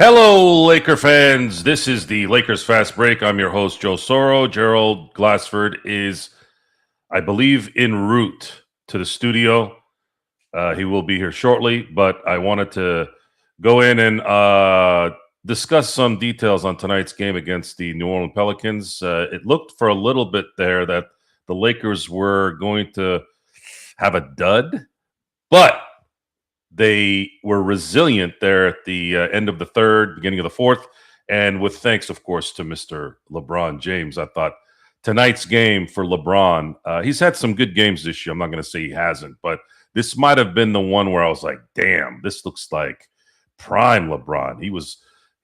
Hello, Laker fans. This is the Lakers Fast Break. I'm your host, Joe Soro. Gerald Glassford is, I believe, en route to the studio. He will be here shortly, but I wanted to go in and discuss some details on tonight's game against the New Orleans Pelicans. It looked for a little bit there that the Lakers were going to have a dud, but they were resilient there at the end of the third, beginning of the fourth. And with thanks, of course, to Mr. LeBron James, I thought tonight's game for LeBron, he's had some good games this year. I'm not going to say he hasn't, but this might have been the one where I was like, damn, this looks like prime LeBron.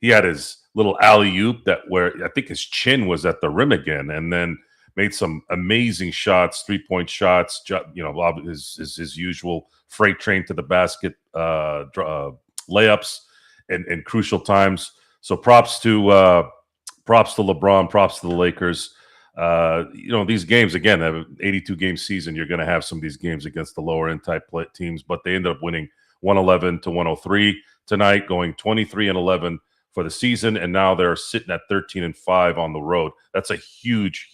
He had his little alley-oop that where I think his chin was at the rim again, and then made some amazing shots, three-point shots, his usual freight train to the basket layups in crucial times. So props to LeBron, props to the Lakers. These games, again, have an 82-game season. You're going to have some of these games against the lower-end type teams, but they ended up winning 111 to 103 tonight, going 23-11 for the season, and now they're sitting at 13-5 on the road. That's a huge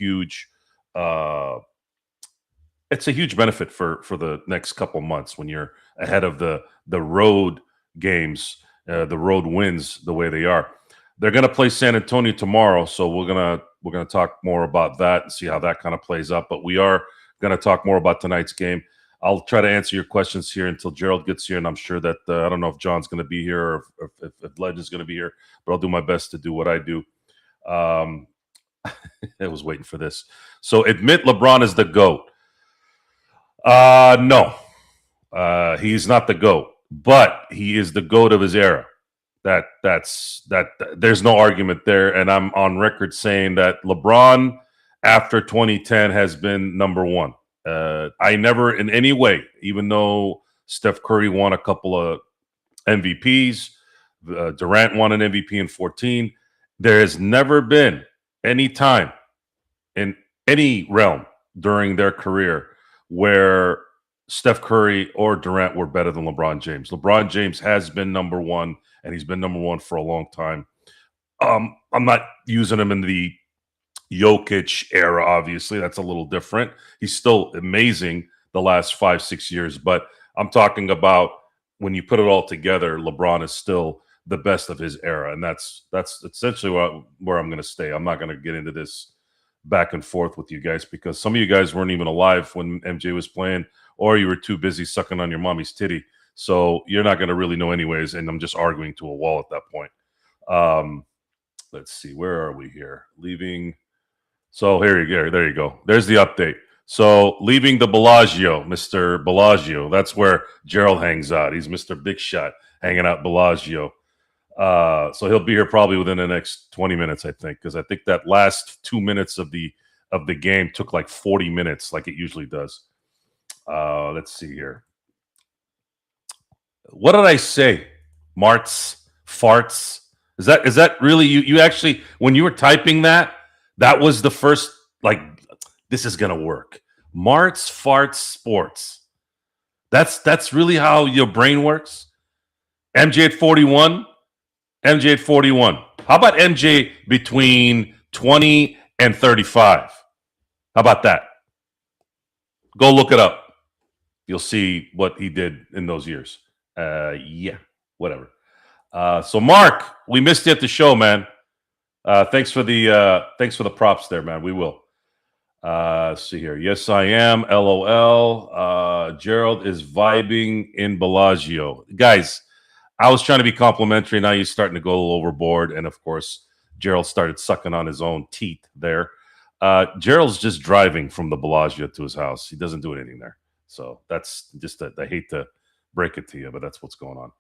it's a huge benefit for the next couple months when you're ahead of the road games, the road wins the way they are. They're going to play San Antonio tomorrow, so we're gonna talk more about that and see how that kind of plays up. But we are going to talk more about tonight's game. I'll try to answer your questions here until Gerald gets here, and I'm sure that I don't know if John's going to be here or if Legend's going to be here, but I'll do my best to do what I do. I was waiting for this. So admit LeBron is the GOAT. No, he's not the GOAT, but he is the GOAT of his era. That's there's no argument there, and I'm on record saying that LeBron after 2010 has been number one. I never in any way, even though Steph Curry won a couple of MVPs, Durant won an MVP in 14, there has never been any time in any realm during their career where Steph Curry or Durant were better than LeBron James. LeBron James has been number one, and he's been number one for a long time. I'm not using him in the Jokic era, obviously. That's a little different. He's still amazing the last 5-6 years, but I'm talking about when you put it all together, LeBron is still the best of his era, and that's essentially where I'm going to stay. I'm not going to get into this back and forth with you guys because some of you guys weren't even alive when MJ was playing, or you were too busy sucking on your mommy's titty. So you're not going to really know anyways, and I'm just arguing to a wall at that point. Let's see. Where are we here? Leaving. So there you go. There's the update. So leaving the Bellagio, Mr. Bellagio. That's where Gerald hangs out. He's Mr. Big Shot hanging out Bellagio. So he'll be here probably within the next 20 minutes, I think, because I think that last 2 minutes of the game took like 40 minutes, like it usually does. Let's see here. What did I say? Marts, farts. Is that really you actually when you were typing that was the first, like, this is gonna work. Marts, farts, sports. That's really how your brain works. MJ at 41. MJ at 41. How about MJ between 20 and 35? How about that? Go look it up. You'll see what he did in those years. Yeah, whatever. So Mark, we missed you at the show, man. Thanks for the props there, man. We will. See here. Yes, I am. LOL. Gerald is vibing in Bellagio. Guys, I was trying to be complimentary. Now you're starting to go a little overboard. And of course, Gerald started sucking on his own teeth there. Gerald's just driving from the Bellagio to his house. He doesn't do anything there. So that's just I hate to break it to you, but that's what's going on.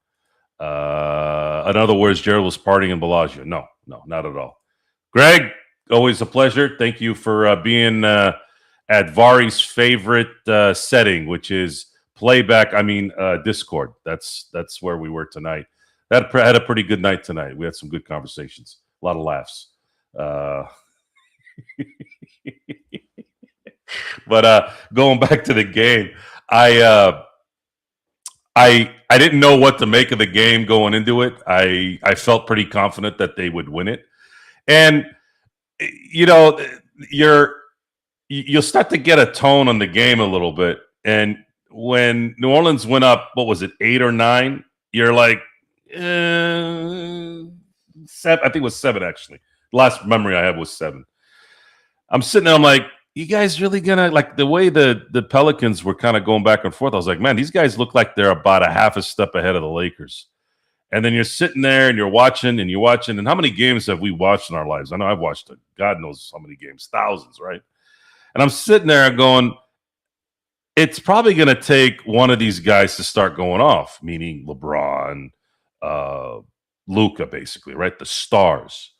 In other words, Gerald was partying in Bellagio. No, not at all. Greg, always a pleasure. Thank you for being at Vari's favorite setting, which is Discord. That's where we were tonight. Had a pretty good night tonight. We had some good conversations, a lot of laughs. But going back to the game, I didn't know what to make of the game going into it. I felt pretty confident that they would win it, and you know you're you'll start to get a tone on the game a little bit. And when New Orleans went up, what was it, 8 or 9? You're like, seven. I think it was 7 actually. The last memory I have was 7. I'm sitting there, I'm like, you guys really gonna like the way the Pelicans were kind of going back and forth? I was like, man, these guys look like they're about a half a step ahead of the Lakers. And then you're sitting there and you're watching and you're watching. And how many games have we watched in our lives? I know I've watched God knows how many games, thousands, right? And I'm sitting there going, it's probably going to take one of these guys to start going off, meaning LeBron, Luka, basically, right? The stars.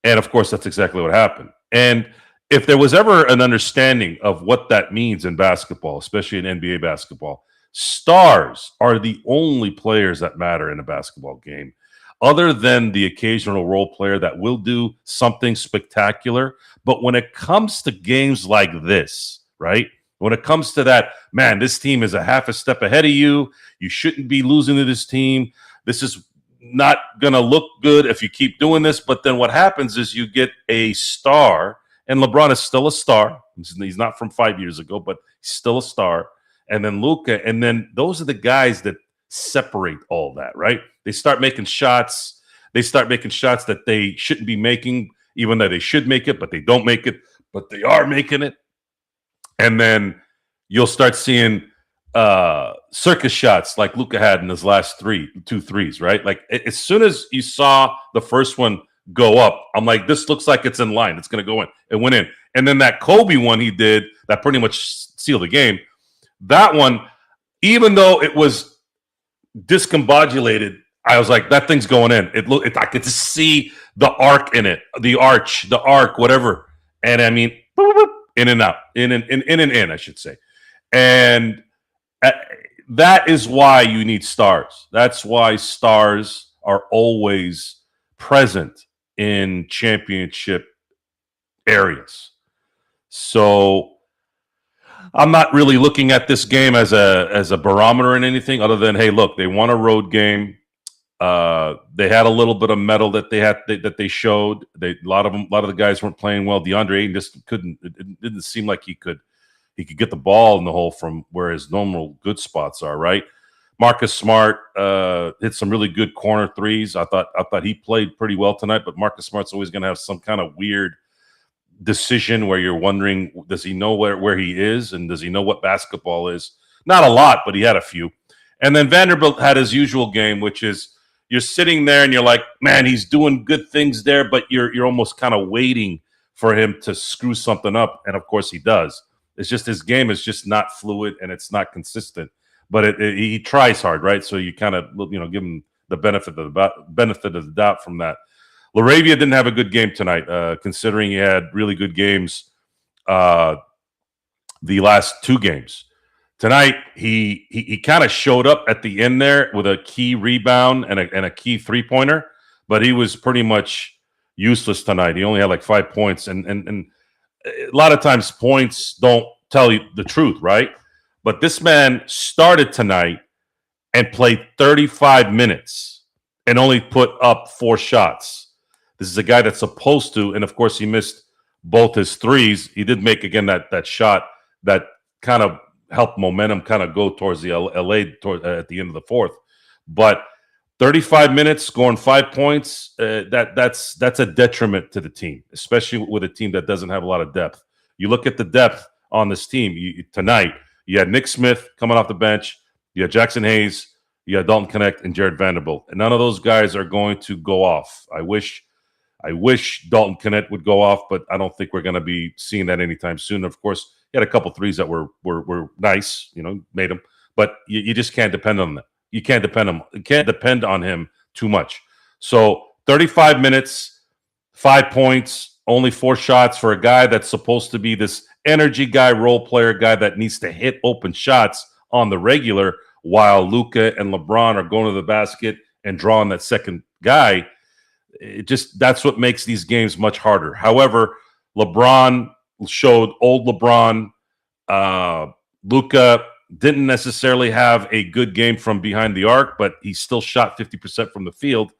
And of course, that's exactly what happened. And if there was ever an understanding of what that means in basketball, especially in NBA basketball, stars are the only players that matter in a basketball game, other than the occasional role player that will do something spectacular. But when it comes to games like this, right? When it comes to that, man, this team is a half a step ahead of you. You shouldn't be losing to this team. This is not going to look good if you keep doing this. But then what happens is you get a star, and LeBron is still a star. He's not from 5 years ago, but he's still a star. And then Luka, and then those are the guys that separate all that, right? They start making shots. They start making shots that they shouldn't be making, even though they should make it, but they don't make it, but they are making it. And then you'll start seeing circus shots like Luka had in his last 2 threes, right? Like as soon as you saw the first one go up, I'm like, this looks like it's in line. It's going to go in. It went in. And then that Kobe one he did that pretty much sealed the game. That one, even though it was discombobulated, I was like, that thing's going in. I could just see the arc in it, the arc, whatever. And I mean, boop, boop, in and out, in and in, I should say. And that is why you need stars. That's why stars are always present in championship areas. So I'm not really looking at this game as a barometer in anything other than, hey, look, they won a road game. They had a little bit of metal that they showed. A lot of the guys weren't playing well. DeAndre Ayton just couldn't. It didn't seem like he could get the ball in the hole from where his normal good spots are. Right. Marcus Smart hit some really good corner threes. I thought he played pretty well tonight. But Marcus Smart's always going to have some kind of weird decision where you're wondering, does he know where he is, and does he know what basketball is? Not a lot, but he had a few. And then Vanderbilt had his usual game, which is you're sitting there and you're like, man, he's doing good things there, but you're almost kind of waiting for him to screw something up, and of course he does. It's just his game is just not fluid and it's not consistent. But he tries hard, right? So you kind of give him the benefit of the doubt from that. LaRavia didn't have a good game tonight, considering he had really good games the last 2 games. Tonight, he kind of showed up at the end there with a key rebound and a key three-pointer, but he was pretty much useless tonight. He only had like 5 points, and a lot of times points don't tell you the truth, right? But this man started tonight and played 35 minutes and only put up 4 shots. This is a guy that's supposed to, and of course he missed both his threes. He did make, again, that shot that kind of helped momentum kind of go towards the LA at the end of the fourth. But 35 minutes, scoring 5 points, that's a detriment to the team, especially with a team that doesn't have a lot of depth. You look at the depth on this team tonight. You had Nick Smith coming off the bench. You had Jackson Hayes. You had Dalton Connect and Jared Vanderbilt. And none of those guys are going to go off. I wish Dalton Connect would go off, but I don't think we're going to be seeing that anytime soon. Of course, he had a couple threes that were nice, made them, but you just can't depend on them. You can't depend on him too much. So 35 minutes, 5 points, only 4 shots for a guy that's supposed to be this energy guy, role player guy that needs to hit open shots on the regular, while Luka and LeBron are going to the basket and drawing that second guy. That's what makes these games much harder. However, LeBron showed old LeBron. Luka didn't necessarily have a good game from behind the arc, but he still shot 50% from the field.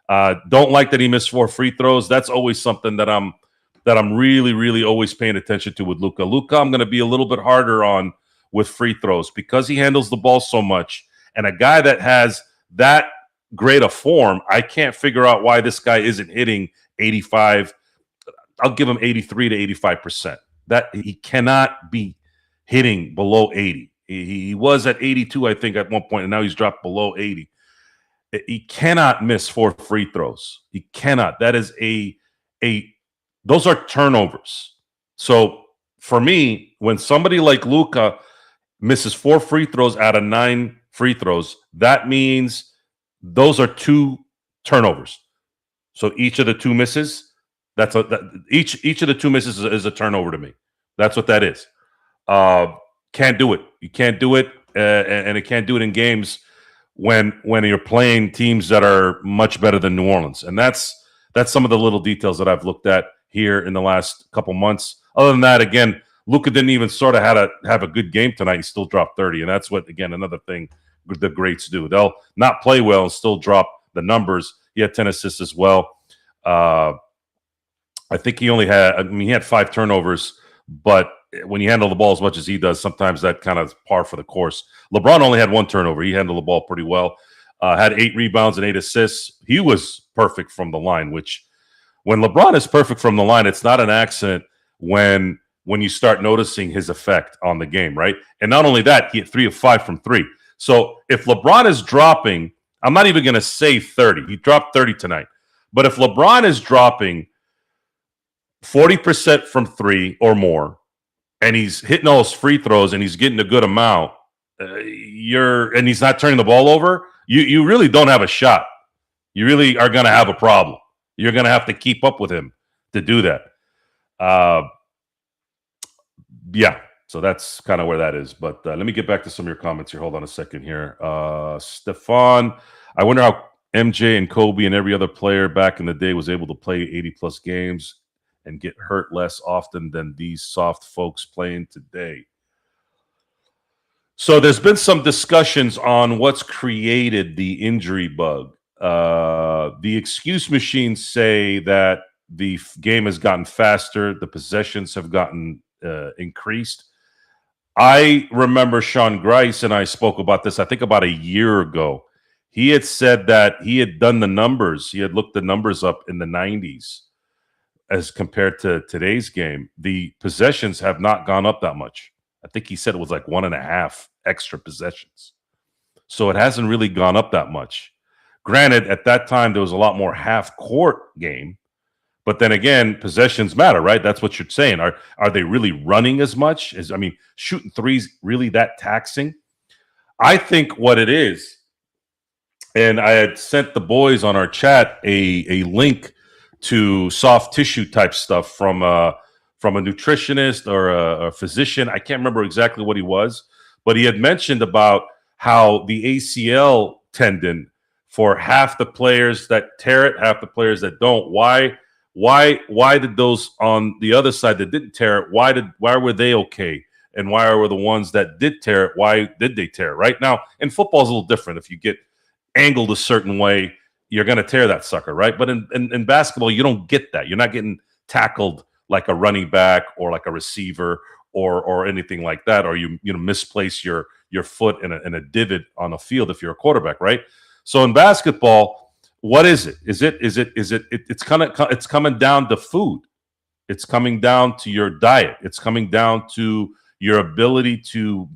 Don't like that he missed 4 free throws. That's always something that I'm really, really always paying attention to with Luka. Luka, I'm going to be a little bit harder on with free throws because he handles the ball so much. And a guy that has that great a form, I can't figure out why this guy isn't hitting 85. I'll give him 83 to 85%. That he cannot be hitting below 80. He was at 82, I think, at one point, and now he's dropped below 80. He cannot miss 4 free throws. He cannot. That is those are turnovers. So for me, when somebody like Luka misses 4 free throws out of 9 free throws, that means those are 2 turnovers. So each of the 2 misses, each of the 2 misses is a turnover to me. That's what that is. Can't do it. You can't do it, and it can't do it in games when you're playing teams that are much better than New Orleans. And that's some of the little details that I've looked at here in the last couple months. Other than that, again, Luka didn't even sort of have a good game tonight. He still dropped 30, and that's what, again, another thing the greats do. They'll not play well and still drop the numbers. He had 10 assists as well. I think he had 5 turnovers, but when you handle the ball as much as he does, sometimes that kind of par for the course. LeBron only had 1 turnover. He handled the ball pretty well. Had 8 rebounds and 8 assists. He was perfect from the line, which when LeBron is perfect from the line, it's not an accident when you start noticing his effect on the game, right? And not only that, he hit 3 of 5 from 3. So if LeBron is dropping, I'm not even going to say 30. He dropped 30 tonight. But if LeBron is dropping 40% from 3 or more, and he's hitting all his free throws and he's getting a good amount, and he's not turning the ball over, you really don't have a shot. You really are going to have a problem. You're going to have to keep up with him to do that. Yeah, so that's kind of where that is. But let me get back to some of your comments here. Hold on a second here. Stefan, I wonder how MJ and Kobe and every other player back in the day was able to play 80-plus games and get hurt less often than these soft folks playing today. So there's been some discussions on what's created the injury bug. The excuse machines say that the game has gotten faster, the possessions have gotten increased. I remember Sean Grice and I spoke about this, I think about a year ago. He had said that he had done the numbers. He had looked the numbers up in the 90s as compared to today's game. The possessions have not gone up that much. I think he said it was like 1.5 extra possessions. So it hasn't really gone up that much. Granted, at that time, there was a lot more half-court game. But then again, possessions matter, right? That's what you're saying. Are they really running as much? Shooting threes really that taxing? I think what it is, and I had sent the boys on our chat a link to soft tissue type stuff from a nutritionist or a physician. I can't remember exactly what he was, but he had mentioned about how the ACL tendon, for half the players that tear it, half the players that don't. Why did those on the other side that didn't tear it? Why were they okay? And why were the ones that did tear it? Why did they tear it? Right now, in football is a little different. If you get angled a certain way, you're going to tear that sucker, right? But in basketball, you don't get that. You're not getting tackled like a running back or like a receiver or anything like that, or you misplace your foot in a divot on a field if you're a quarterback, right? So in basketball, what is it? It's coming down to food. It's coming down to your diet. It's coming down to your ability to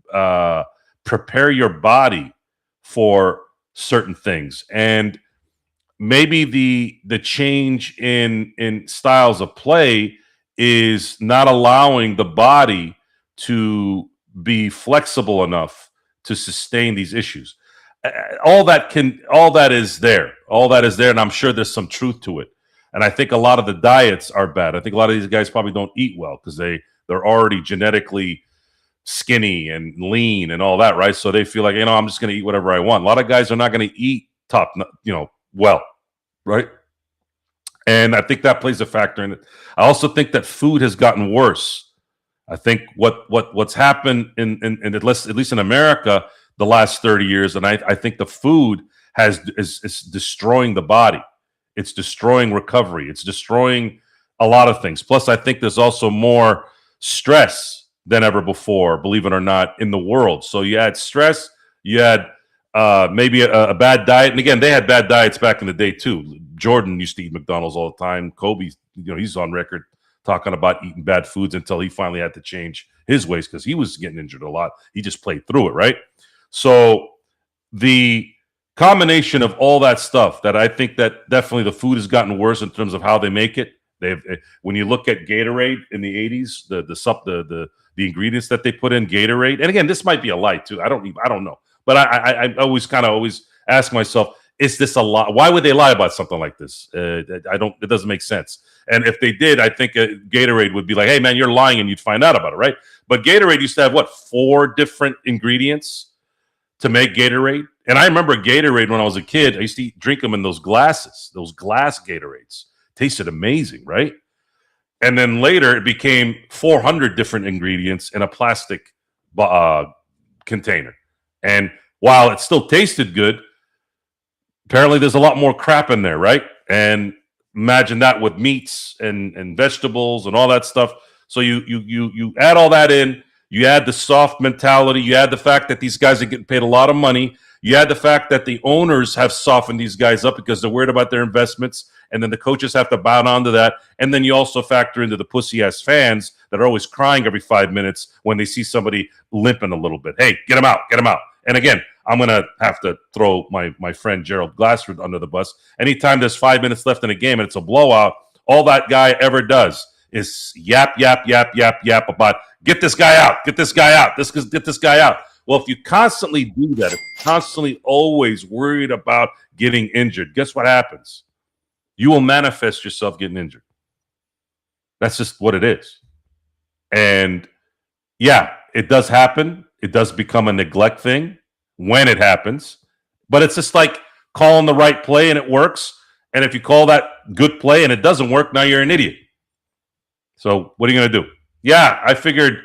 prepare your body for certain things. And maybe the change in styles of play is not allowing the body to be flexible enough to sustain these issues. All that is there, and I'm sure there's some truth to it. And I think a lot of the diets are bad. I think a lot of these guys probably don't eat well because they're already genetically skinny and lean and all that, right? So they feel like, I'm just going to eat whatever I want. A lot of guys are not going to eat well, right? And I think that plays a factor in it. I also think that food has gotten worse I think what's happened in at least in America the last 30 years, and I think the food is destroying the body. It's destroying recovery. It's destroying a lot of things. Plus, I think there's also more stress than ever before, believe it or not, in the world. So you had stress, you had maybe a bad diet, and again, they had bad diets back in the day too. Jordan used to eat McDonald's all the time. Kobe, he's on record talking about eating bad foods until he finally had to change his ways because he was getting injured a lot. He just played through it, right? So the combination of all that stuff that I think that definitely the food has gotten worse in terms of how they make it. They've when you look at Gatorade in the 80s, the ingredients that they put in Gatorade, and again, this might be a lie too. I don't know, but I always ask myself, is this a lie? Why would they lie about something like this? It doesn't make sense. And if they did, I think Gatorade would be like, hey man, you're lying, and you'd find out about it, right? But Gatorade used to have 4 different ingredients to make Gatorade. And I remember Gatorade when I was a kid. I used to drink them in those glasses, those glass Gatorades. Tasted amazing, right? And then later it became 400 different ingredients in a plastic container. And while it still tasted good, apparently there's a lot more crap in there, right? And imagine that with meats and vegetables and all that stuff. So you add all that in. You add the soft mentality. You add the fact that these guys are getting paid a lot of money. You add the fact that the owners have softened these guys up because they're worried about their investments, and then the coaches have to bow down to that. And then you also factor into the pussy-ass fans that are always crying every 5 minutes when they see somebody limping a little bit. Hey, get him out, get him out. And again, I'm going to have to throw my friend Gerald Glassford under the bus. Anytime there's 5 minutes left in a game and it's a blowout, all that guy ever does is yap about, get this guy out, get this guy out, get this guy out. Well, if you constantly do that, if you're constantly always worried about getting injured, guess what happens? You will manifest yourself getting injured. That's just what it is. And yeah, it does happen. It does become a neglect thing when it happens. But it's just like calling the right play and it works. And if you call that good play and it doesn't work, now you're an idiot. So what are you going to do? Yeah, I figured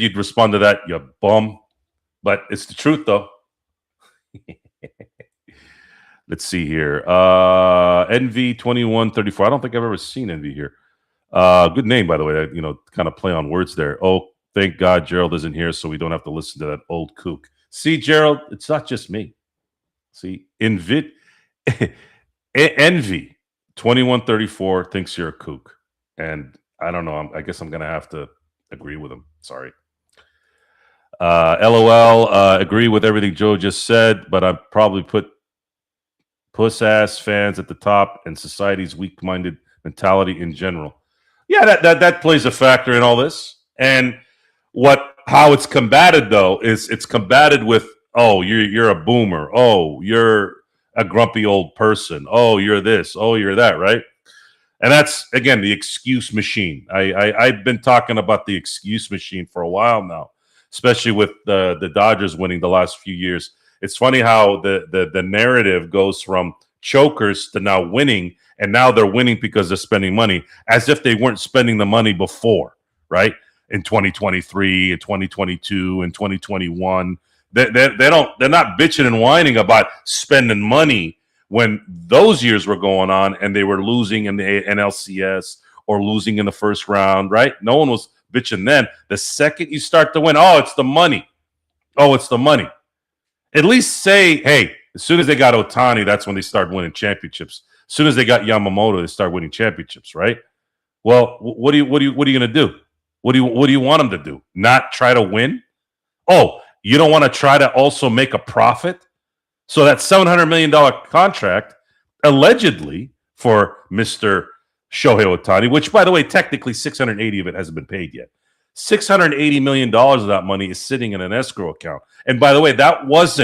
you'd respond to that, you bum. But it's the truth, though. Let's see here. NV2134. I don't think I've ever seen NV here. Good name, by the way. Kind of play on words there. Oh, thank God Gerald isn't here, so we don't have to listen to that old kook. See, Gerald, it's not just me. See, NV2134 thinks you're a kook. And I don't know. I guess I'm going to have to agree with him. Sorry. LOL, agree with everything Joe just said, but I'd probably put puss-ass fans at the top and society's weak-minded mentality in general. Yeah, that plays a factor in all this. And how it's combated, though, is it's combated with, oh, you're a boomer. Oh, you're a grumpy old person. Oh, you're this. Oh, you're that, right? And that's, again, the excuse machine. I've been talking about the excuse machine for a while now, especially with the Dodgers winning the last few years. It's funny how the narrative goes from chokers to now winning, and now they're winning because they're spending money, as if they weren't spending the money before, right? In 2023, in 2022, in 2021. They're not bitching and whining about spending money when those years were going on and they were losing in the NLCS or losing in the first round, right? No one was bitching then. The second you start to win, oh, it's the money. Oh, it's the money. At least say, hey, as soon as they got Ohtani, that's when they start winning championships. As soon as they got Yamamoto, they start winning championships, right? Well, what are you going to do? What do you want them to do? Not try to win? Oh, you don't want to try to also make a profit? So that $700 million contract, allegedly, for Mr. Shohei Ohtani, which, by the way, technically 680 of it hasn't been paid yet. $680 million of that money is sitting in an escrow account. And by the way, that was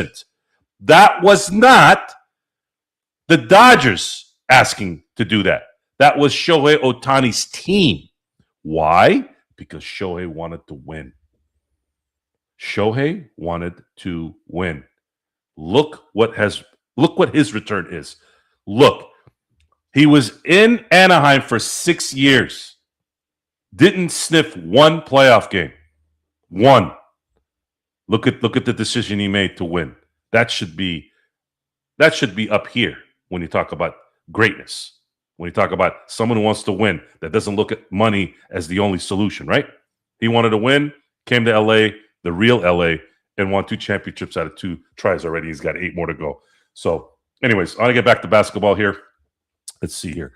not the Dodgers asking to do that. That was Shohei Ohtani's team. Why? Because Shohei wanted to win. Shohei wanted to win. Look what his return is. Look, he was in Anaheim for 6 years. Didn't sniff one playoff game. One. Look at the decision he made to win. That should be up here when you talk about greatness. When you talk about someone who wants to win, that doesn't look at money as the only solution, right? He wanted to win, came to LA, the real LA, and won 2 championships out of 2 tries already. He's got 8 more to go. So, anyways, I want to get back to basketball here. Let's see here.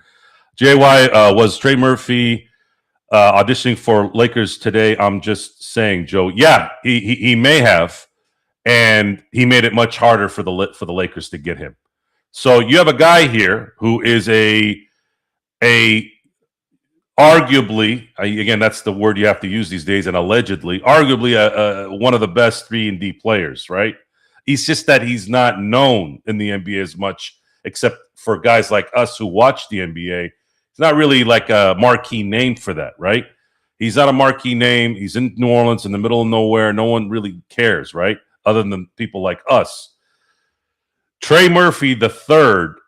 JY, was Trey Murphy auditioning for Lakers today? I'm just saying, Joe. Yeah, he may have, and he made it much harder for the Lakers to get him. So you have a guy here who is a arguably, again, that's the word you have to use these days, and allegedly, arguably one of the best 3-and-D players, right? It's just that he's not known in the NBA as much, except for guys like us who watch the NBA. He's not really like a marquee name for that, right? He's not a marquee name. He's in New Orleans in the middle of nowhere. No one really cares, right? Other than people like us. Trey Murphy the third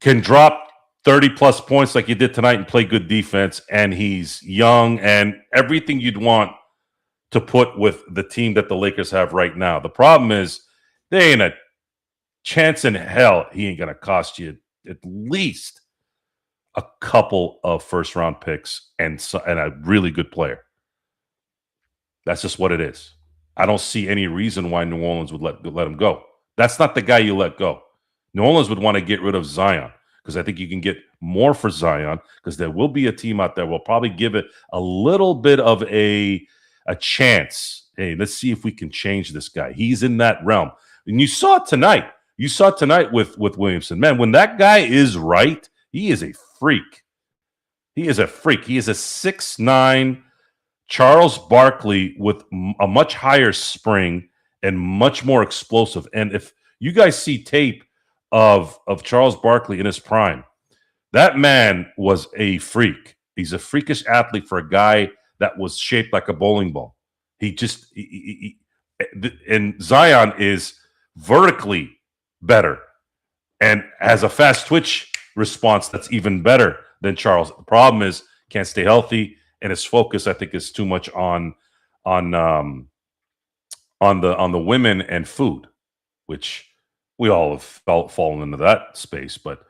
can drop 30-plus points like he did tonight and play good defense, and he's young and everything you'd want to put with the team that the Lakers have right now. The problem is there ain't a chance in hell he ain't going to cost you at least a couple of first-round picks and a really good player. That's just what it is. I don't see any reason why New Orleans would let him go. That's not the guy you let go. New Orleans would want to get rid of Zion because I think you can get more for Zion because there will be a team out there will probably give it a little bit of a chance. Hey, let's see if we can change this guy. He's in that realm. And you saw it tonight. You saw it tonight with Williamson. Man, when that guy is right, he is a freak. He is a freak. He is a 6'9" Charles Barkley with a much higher spring and much more explosive. And if you guys see tape of Charles Barkley in his prime, that man was a freak. He's a freakish athlete for a guy that was shaped like a bowling ball. And Zion is vertically better and has a fast twitch response that's even better than Charles. The problem is can't stay healthy, and his focus I think is too much on the women and food, which we all have fallen into that space. But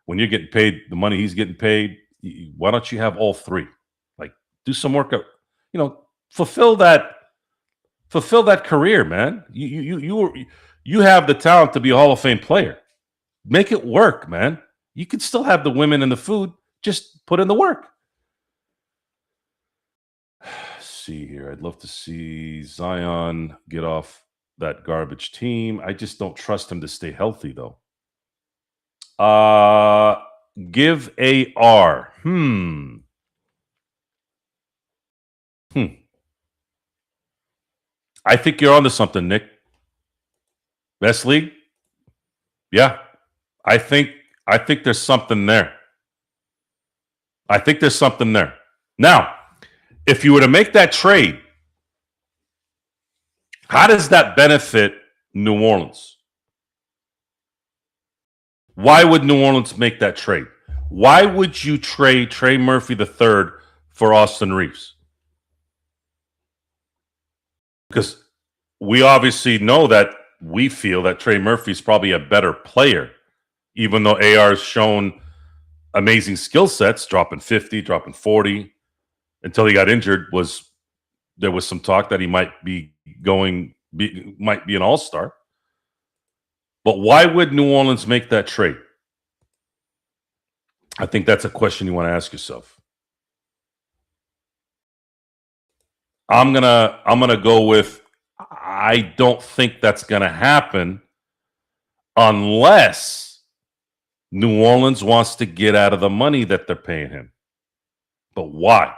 when you're getting paid the money he's getting paid, why don't you have all three? Like, do some work, fulfill that career, man. You have the talent to be a Hall of Fame player. Make it work, man. You can still have the women and the food. Just put in the work. See here. I'd love to see Zion get off that garbage team. I just don't trust him to stay healthy, though. Give a R. I think you're onto something, Nick. Best league? Yeah. I think there's something there. I think there's something there. Now, if you were to make that trade, how does that benefit New Orleans? Why would New Orleans make that trade? Why would you trade Trey Murphy III for Austin Reeves? Because we obviously know that we feel that Trey Murphy is probably a better player, even though AR has shown amazing skill sets, dropping 50, dropping 40. Until he got injured, there was some talk that he might be an all-star. But why would New Orleans make that trade? I think that's a question you want to ask yourself. I'm gonna go with I don't think that's gonna happen unless New Orleans wants to get out of the money that they're paying him. But why?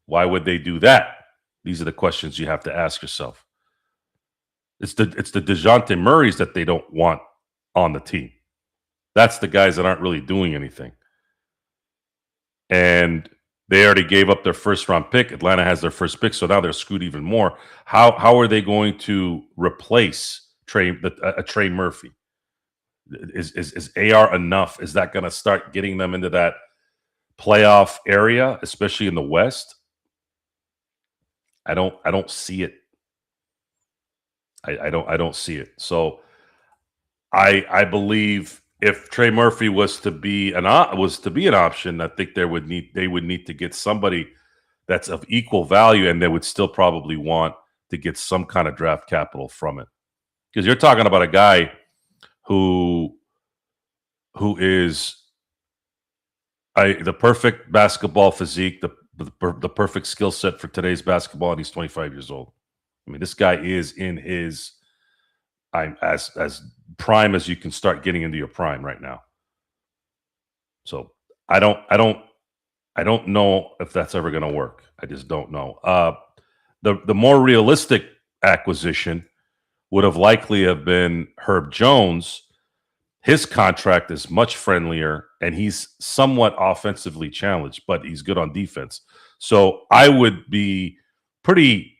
Why would they do that? These are the questions you have to ask yourself. It's the DeJounte Murrays that they don't want on the team. That's the guys that aren't really doing anything. And they already gave up their first-round pick. Atlanta has their first pick, so now they're screwed even more. How are they going to replace Trey Murphy? Is AR enough? Is that going to start getting them into that playoff area, especially in the West, I don't see it. I don't see it. So I believe if Trey Murphy was to be an option, I think they would need to get somebody that's of equal value, and they would still probably want to get some kind of draft capital from it, because you're talking about a guy who is the perfect basketball physique, the perfect skill set for today's basketball, and he's 25 years old. I mean, this guy is in his as prime as you can start getting into your prime right now. So I don't know if that's ever going to work. I just don't know. The more realistic acquisition would have likely have been Herb Jones. His contract is much friendlier, and he's somewhat offensively challenged, but he's good on defense. So I would be pretty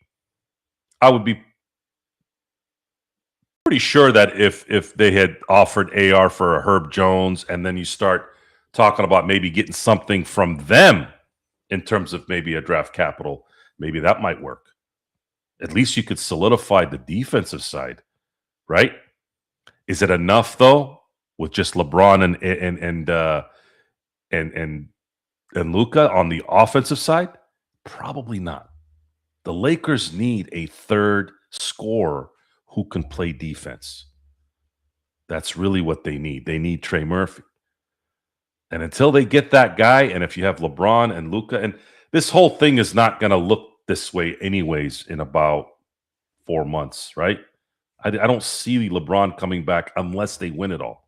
sure that if they had offered AR for a Herb Jones, and then you start talking about maybe getting something from them in terms of maybe a draft capital, maybe that might work. At least you could solidify the defensive side, right? Is it enough though with just LeBron and Luka on the offensive side? Probably not. The Lakers need a third scorer who can play defense. That's really what they need. They need Trey Murphy. And until they get that guy, and if you have LeBron and Luka, and this whole thing is not going to look this way anyways in about 4 months, right? I don't see LeBron coming back unless they win it all,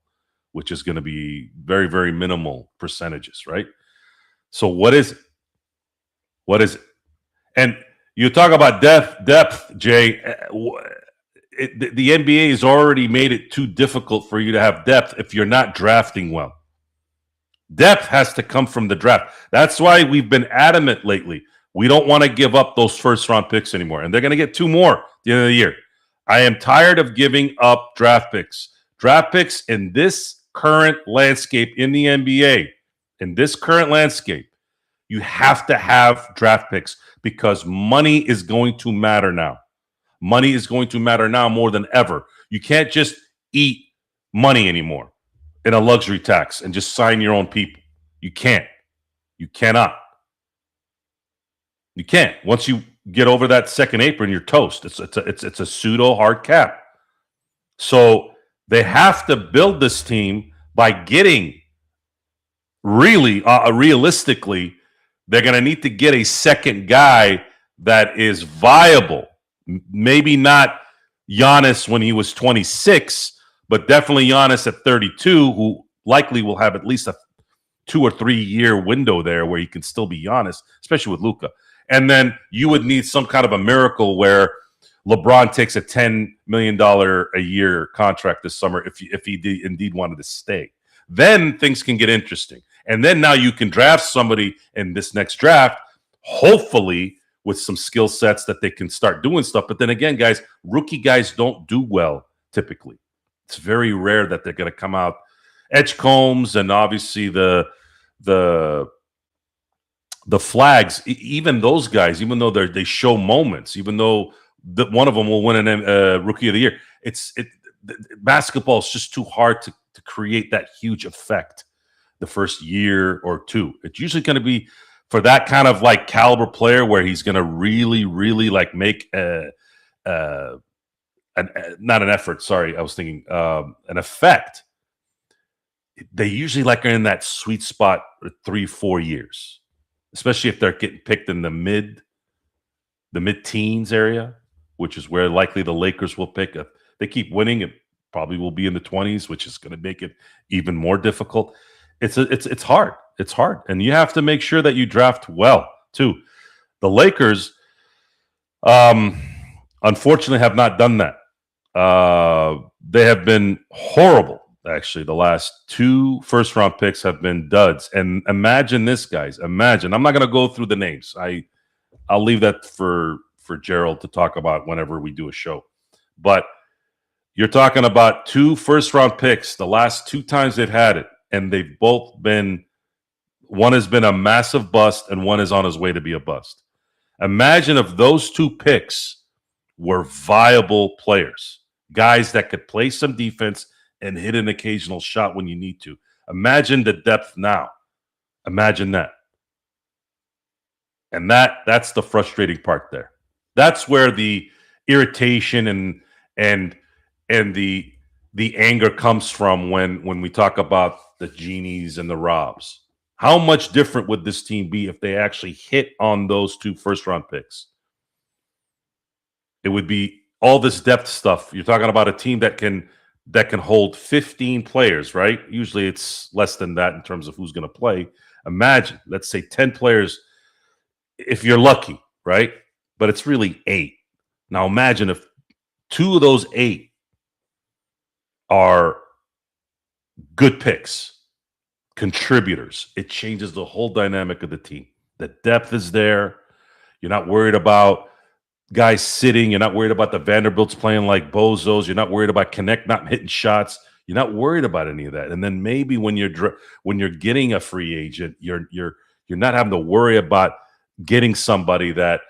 which is going to be very, very minimal percentages, right? So what is it? What is it? And you talk about depth, Jay. The NBA has already made it too difficult for you to have depth if you're not drafting well. Depth has to come from the draft. That's why we've been adamant lately. We don't want to give up those first-round picks anymore, and they're going to get 2 more at the end of the year. I am tired of giving up draft picks. Draft picks in this current landscape in the NBA, in this current landscape, you have to have draft picks because money is going to matter now. Money is going to matter now more than ever. You can't just eat money anymore in a luxury tax and just sign your own people. You can't. You cannot. You can't. Once you get over that second apron, you're toast. It's a pseudo hard cap. So they have to build this team by getting really realistically, they're going to need to get a second guy that is viable. Maybe not Giannis when he was 26, but definitely Giannis at 32, who likely will have at least a 2 or 3 year window there where he can still be Giannis, especially with Luka. And then you would need some kind of a miracle where LeBron takes a $10 million a year contract this summer if he indeed wanted to stay. Then things can get interesting. And then now you can draft somebody in this next draft, hopefully with some skill sets that they can start doing stuff. But then again, guys, rookie guys don't do well typically. It's very rare that they're going to come out. Edgecombe's and obviously the flags, even those guys, even though they show moments, even though one of them will win a rookie of the year, basketball is just too hard to create that huge effect the first year or two. It's usually going to be for that kind of like caliber player where he's going to really, really like make not an effort. Sorry, I was thinking an effect. They usually like are in that sweet spot 3-4 years, especially if they're getting picked in the mid-teens area, which is where likely the Lakers will pick. If they keep winning, it probably will be in the 20s, which is going to make it even more difficult. It's hard. It's hard, and you have to make sure that you draft well too. The Lakers, unfortunately, have not done that. They have been horrible. Actually, the last 2 first-round picks have been duds. And imagine this, guys. Imagine. I'm not going to go through the names. I'll leave that for Gerald to talk about whenever we do a show. But you're talking about 2 first-round picks the last 2 times they've had it, and they've both been One has been a massive bust, and one is on his way to be a bust. Imagine if those two picks were viable players, guys that could play some defense and hit an occasional shot when you need to. Imagine the depth now. Imagine that. And that's the frustrating part there. That's where the irritation and the anger comes from when we talk about the Genies and the Robs. How much different would this team be if they actually hit on those two first-round picks? It would be all this depth stuff. You're talking about a team that can hold 15 players, right? Usually it's less than that in terms of who's going to play. Imagine, let's say 10 players if you're lucky, right? But it's really 8. Now imagine if 2 of those 8 are good picks, contributors. It changes the whole dynamic of the team. The depth is there. You're not worried about guys sitting. You're not worried about the Vanderbilts playing like bozos. You're not worried about Connect not hitting shots. You're not worried about any of that. And then maybe when you're getting a free agent, you're not having to worry about getting somebody that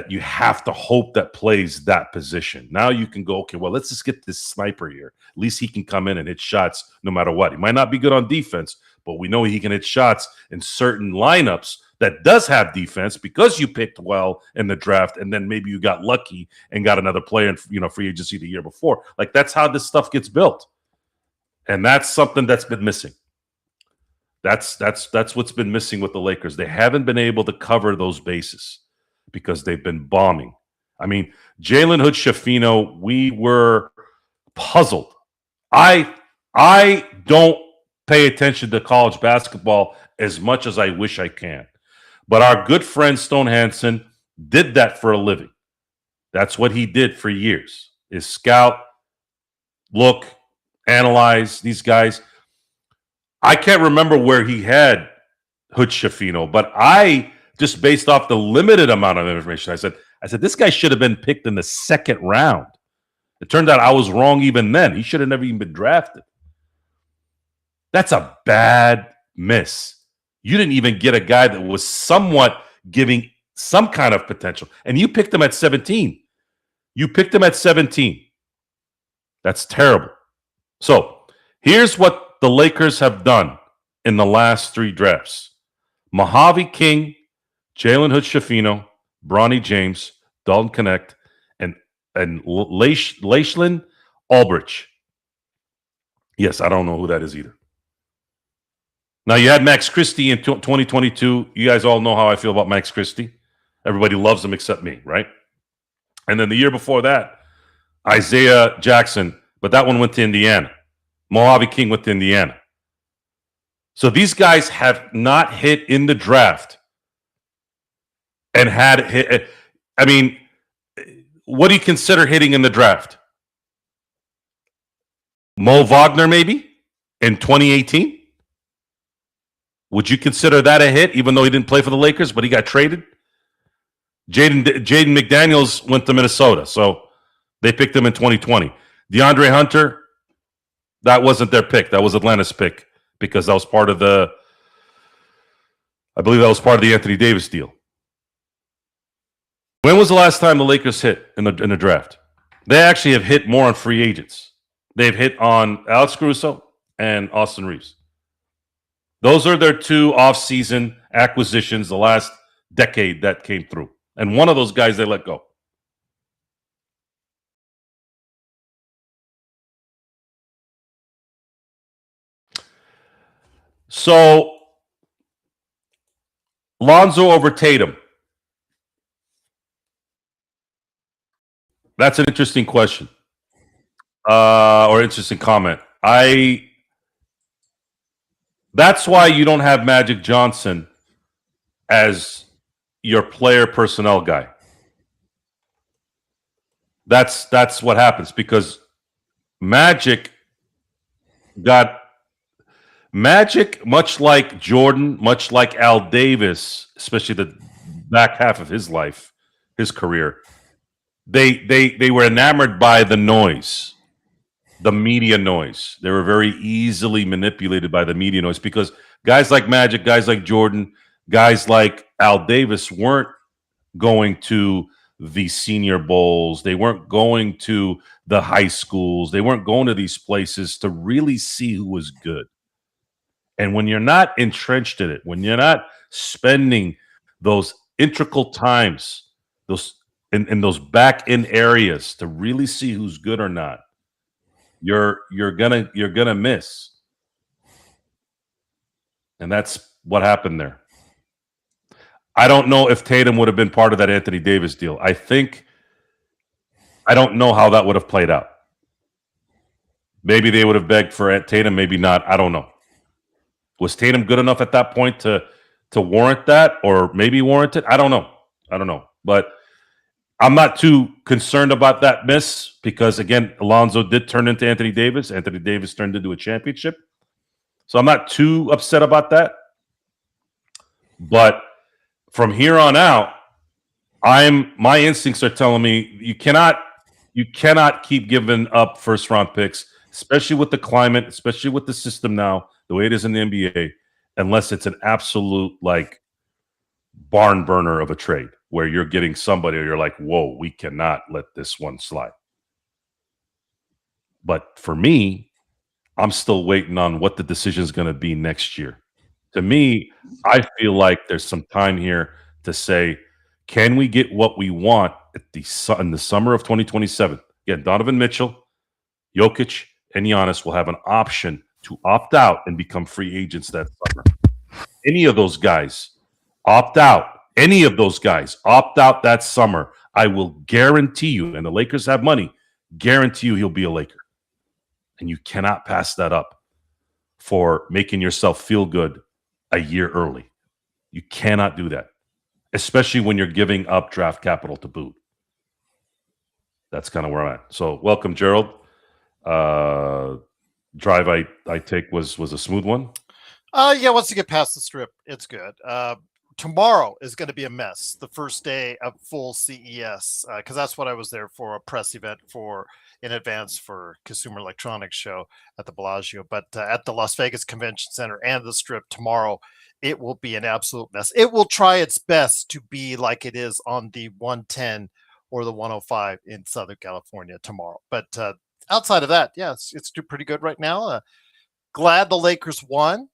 you have to hope that plays that position. Now you can go, okay, well, let's just get this sniper here. At least he can come in and hit shots no matter what. He might not be good on defense, but we know he can hit shots in certain lineups that does have defense because you picked well in the draft, and then maybe you got lucky and got another player in free agency the year before. Like, that's how this stuff gets built. And that's something that's been missing. That's what's been missing with the Lakers. They haven't been able to cover those bases because they've been bombing. I mean, Jalen Hood-Schifino, we were puzzled. I don't pay attention to college basketball as much as I wish I can. But our good friend Stone Hansen did that for a living. That's what he did for years, is scout, look, analyze these guys. I can't remember where he had Hood-Schifino, but I, just based off the limited amount of information, I said, this guy should have been picked in the second round. It turned out I was wrong even then. He should have never even been drafted. That's a bad miss. You didn't even get a guy that was somewhat giving some kind of potential. And you picked him at 17. You picked him at 17. That's terrible. So here's what the Lakers have done in the last 3 drafts. Mojave King, Jalen Hood-Schifino, Bronny James, Dalton Connect, and Laishlin Aldrich. Yes, I don't know who that is either. Now, you had Max Christie in 2022. You guys all know how I feel about Max Christie. Everybody loves him except me, right? And then the year before that, Isaiah Jackson, but that one went to Indiana. Mojave King went to Indiana. So these guys have not hit in the draft and had hit. I mean, what do you consider hitting in the draft? Mo Wagner, maybe, in 2018? Would you consider that a hit, even though he didn't play for the Lakers, but he got traded? Jaden McDaniels went to Minnesota, so they picked him in 2020. DeAndre Hunter, that wasn't their pick. That was Atlanta's pick because that was part of I believe that was part of the Anthony Davis deal. When was the last time the Lakers hit in the draft? They actually have hit more on free agents. They've hit on Alex Caruso and Austin Reeves. Those are their 2 off-season acquisitions the last decade that came through. And one of those guys they let go. So, Lonzo over Tatum. That's an interesting question. Or interesting comment. That's why you don't have Magic Johnson as your player personnel guy. That's what happens because Magic, much like Jordan, much like Al Davis, especially the back half of his life, his career, they were enamored by the noise. The media noise. They were very easily manipulated by the media noise because Guys like Magic, guys like Jordan, guys like Al Davis weren't going to the senior bowls. They weren't going to the high schools. They weren't going to these places to really see who was good. And when you're not entrenched in it, when you're not spending those integral times, those in those back end areas to really see who's good or not, you're gonna miss. And that's what happened there. I don't know if Tatum would have been part of that Anthony Davis deal. I don't know how that would have played out. Maybe they would have begged for Tatum, maybe not. I don't know. Was Tatum good enough at that point to warrant that, or maybe warrant it? I don't know. But I'm not too concerned about that miss because, again, Alonzo did turn into Anthony Davis. Anthony Davis turned into a championship. So I'm not too upset about that. But from here on out, my instincts are telling me you cannot keep giving up first round picks, especially with the climate, especially with the system now, the way it is in the NBA, unless it's an absolute like barn burner of a trade where you're getting somebody or you're like, whoa, we cannot let this one slide. But for me, I'm still waiting on what the decision is going to be next year. To me, I feel like there's some time here to say, can we get what we want in the summer of 2027? Again, Donovan Mitchell, Jokic, and Giannis will have an option to opt out and become free agents that summer. Any of those guys opt out. Any of those guys opt out that summer. I will guarantee you, and the Lakers have money, guarantee you he'll be a Laker. And you cannot pass that up for making yourself feel good a year early. You cannot do that, especially when you're giving up draft capital to boot. That's kind of where I'm at. So welcome, Gerald. Drive I take was a smooth one. Yeah, once you get past the strip, it's good. Tomorrow is going to be a mess. The first day of full CES, because that's what I was there for, a press event in advance for Consumer Electronics Show at the Bellagio. But at the Las Vegas Convention Center and the Strip tomorrow, it will be an absolute mess. It will try its best to be like it is on the 110 or the 105 in Southern California tomorrow. But outside of that, yeah, it's pretty good right now. Glad the Lakers won.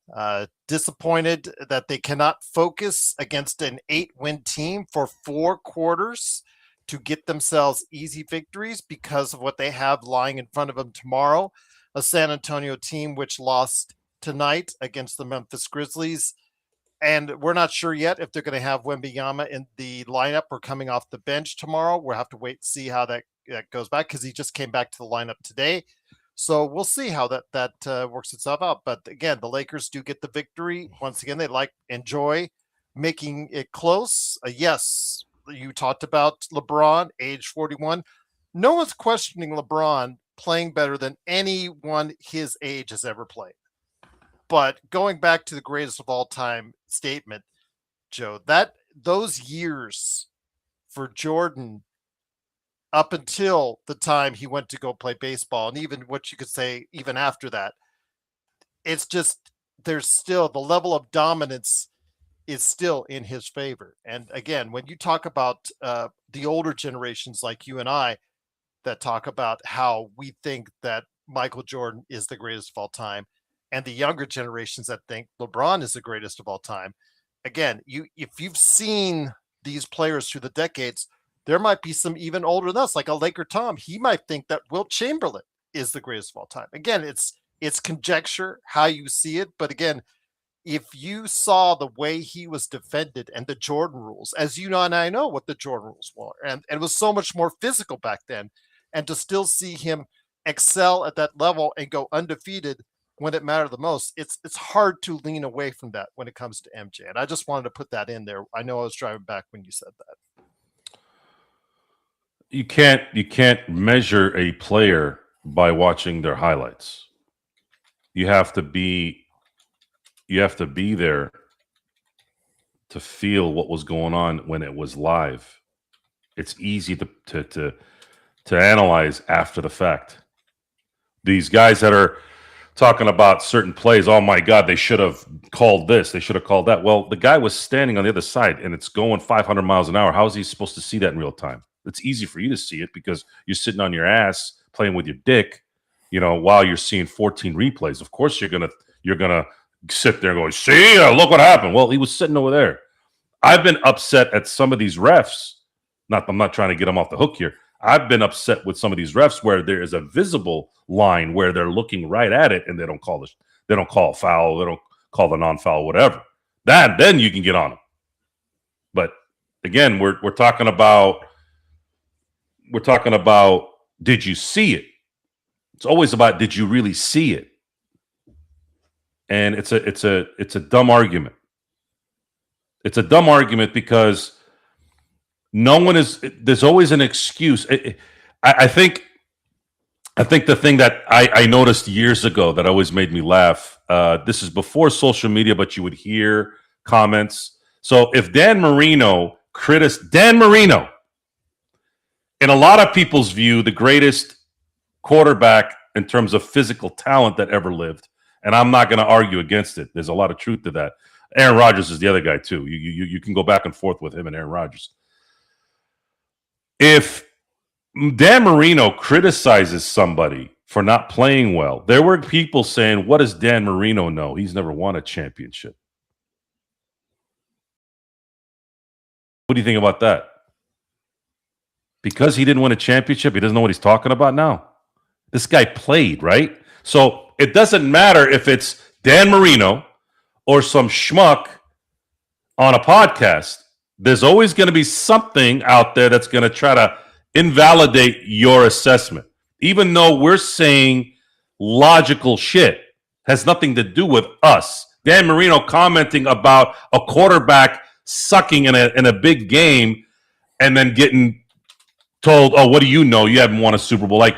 Disappointed that they cannot focus against an 8-win team for 4 quarters to get themselves easy victories because of what they have lying in front of them tomorrow. A San Antonio team which lost tonight against the Memphis Grizzlies. And we're not sure yet if they're going to have Wemby in the lineup or coming off the bench tomorrow. We'll have to wait and see how that goes back because he just came back to the lineup today. So we'll see how that works itself out. But again, the Lakers do get the victory. Once again, they enjoy making it close. Yes, you talked about LeBron, age 41. No one's questioning LeBron playing better than anyone his age has ever played. But going back to the greatest of all time statement, Joe, those years for Jordan up until the time he went to go play baseball, and even what you could say even after that, it's just there's still the level of dominance is still in his favor. And again, when you talk about the older generations like you and I that talk about how we think that Michael Jordan is the greatest of all time, and the younger generations that think LeBron is the greatest of all time, again, if you've seen these players through the decades, there might be some even older than us, like a Laker Tom. He might think that Wilt Chamberlain is the greatest of all time. Again, it's conjecture how you see it. But again, if you saw the way he was defended and the Jordan rules, as you know, and I know what the Jordan rules were, and it was so much more physical back then, and to still see him excel at that level and go undefeated when it mattered the most, it's hard to lean away from that when it comes to MJ. And I just wanted to put that in there. I know I was driving back when you said that. You can't measure a player by watching their highlights. You have to be there to feel what was going on when it was live. It's easy to analyze after the fact. These guys that are talking about certain plays. Oh my God, they should have called this. They should have called that. Well, the guy was standing on the other side and it's going 500 miles an hour. How is he supposed to see that in real time? It's easy for you to see it because you're sitting on your ass playing with your dick, while you're seeing 14 replays. Of course, you're gonna sit there and go, see, look what happened. Well, he was sitting over there. I've been upset at some of these refs. I'm not trying to get them off the hook here. I've been upset with some of these refs where there is a visible line where they're looking right at it and they don't call a foul, they don't call the non-foul, whatever. Then you can get on them. But again, we're talking about did you see it? It's always about did you really see it? And it's a dumb argument. It's a dumb argument because there's always an excuse. I think the thing that I noticed years ago that always made me laugh, this is before social media, but you would hear comments. So if Dan Marino, in a lot of people's view, the greatest quarterback in terms of physical talent that ever lived, and I'm not going to argue against it. There's a lot of truth to that. Aaron Rodgers is the other guy too. You can go back and forth with him and Aaron Rodgers. If Dan Marino criticizes somebody for not playing well, there were people saying, what does Dan Marino know? He's never won a championship. What do you think about that? Because he didn't win a championship, he doesn't know what he's talking about now. This guy played, right? So it doesn't matter if it's Dan Marino or some schmuck on a podcast. There's always going to be something out there that's going to try to invalidate your assessment. Even though we're saying logical shit, has nothing to do with us. Dan Marino commenting about a quarterback sucking in a big game and then getting told, oh, what do you know? You haven't won a Super Bowl. Like,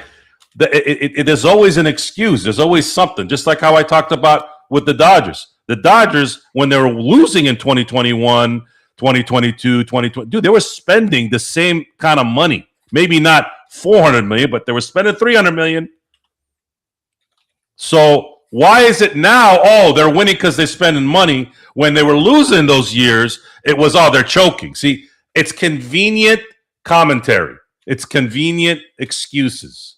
there's always an excuse. There's always something. Just like how I talked about with the Dodgers. The Dodgers, when they were losing in 2021, 2022, 2020, dude, they were spending the same kind of money. Maybe not $400 million, but they were spending $300 million. So why is it now, oh, they're winning because they're spending money? When they were losing those years, it was, oh, they're choking. See, it's convenient commentary. It's convenient excuses.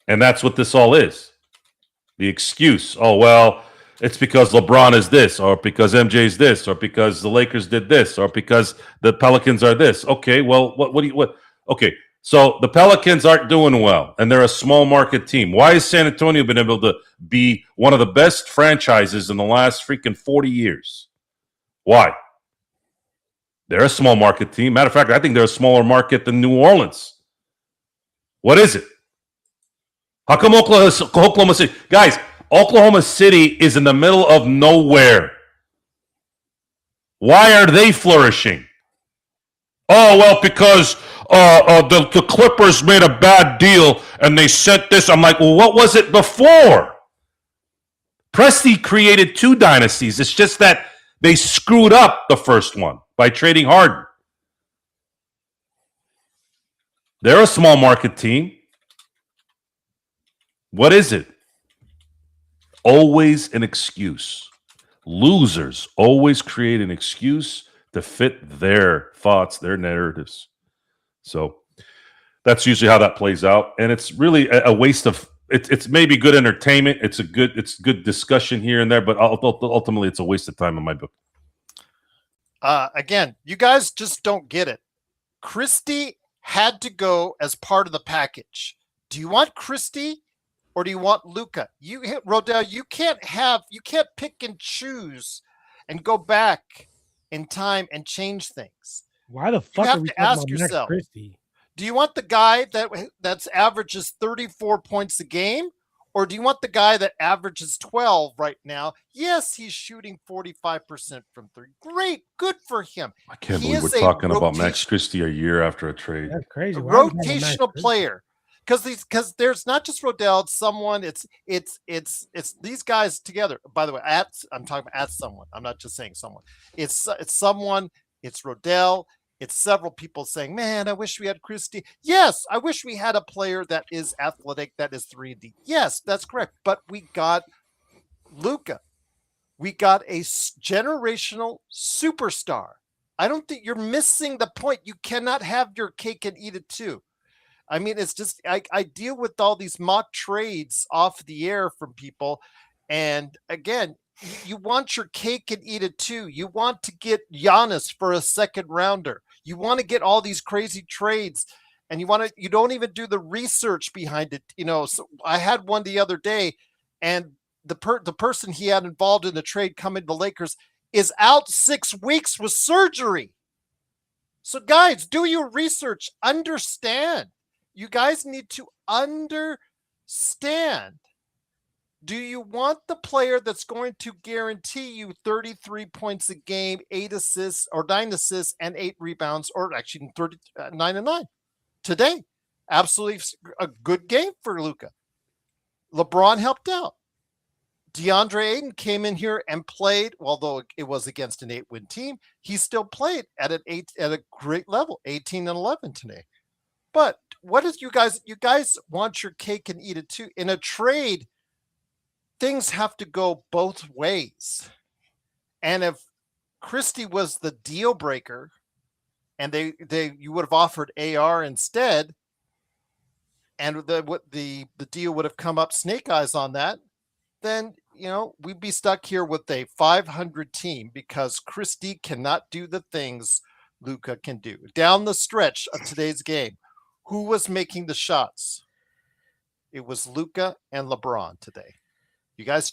And that's what this all is. The excuse. Oh, well, it's because LeBron is this, or because MJ's this, or because the Lakers did this, or because the Pelicans are this. Okay, well, what? Okay, so the Pelicans aren't doing well, and they're a small market team. Why has San Antonio been able to be one of the best franchises in the last freaking 40 years? Why? They're a small market team. Matter of fact, I think they're a smaller market than New Orleans. What is it? How come Oklahoma City? Guys, Oklahoma City is in the middle of nowhere. Why are they flourishing? Oh, well, because the Clippers made a bad deal and they sent this. I'm like, well, what was it before? Presti created two dynasties. It's just that they screwed up the first one by trading Harden. They're a small market team. What is it? Always an excuse. Losers always create an excuse to fit their thoughts, their narratives. So that's usually how that plays out. And it's really a waste of it's maybe good entertainment. It's good discussion here and there, but ultimately it's a waste of time in my book. Again, you guys just don't get it. Christie had to go as part of the package. Do you want Christie or do you want Luka? You hit Rodell. You can't pick and choose and go back in time and change things. Why the fuck you have are we to talking ask about yourself, Max Christie? Do you want the guy that's averages 34 points a game, or do you want the guy that averages 12 right now? Yes, he's shooting 45% from three. Great, good for him. I can't believe we're talking about Max Christie a year after a trade. That's crazy. A rotational player. Because there's not just Rodell, it's someone, it's these guys together. By the way, I'm talking about at someone. I'm not just saying someone. It's someone, it's Rodell, It's several people saying, man, I wish we had Christie. Yes, I wish we had a player that is athletic, that is 3D. Yes, that's correct. But we got Luka. We got a generational superstar. I don't think you're missing the point. You cannot have your cake and eat it too. I mean, it's just I deal with all these mock trades off the air from people. And again, you want your cake and eat it too. You want to get Giannis for a second rounder. You want to get all these crazy trades, and you don't even do the research behind it. So I had one the other day, and the person he had involved in the trade coming to the Lakers is out 6 weeks with surgery. So guys, do your research. Understand. You guys need to understand. Do you want the player that's going to guarantee you 33 points a game, 8 assists or 9 assists and 8 rebounds, or actually 9 and 9 today? Absolutely a good game for Luka. LeBron helped out. DeAndre Ayton came in here and played, although it was against an 8-win team, he still played at a great level, 18 and 11 today. But what is you guys want your cake and eat it too. In a trade, things have to go both ways. And if Christie was the deal breaker and you would have offered AR instead, and the deal would have come up snake eyes on that, then we'd be stuck here with a 500 team because Christie cannot do the things Luka can do. Down the stretch of today's game, who was making the shots? It was Luka and LeBron today. You guys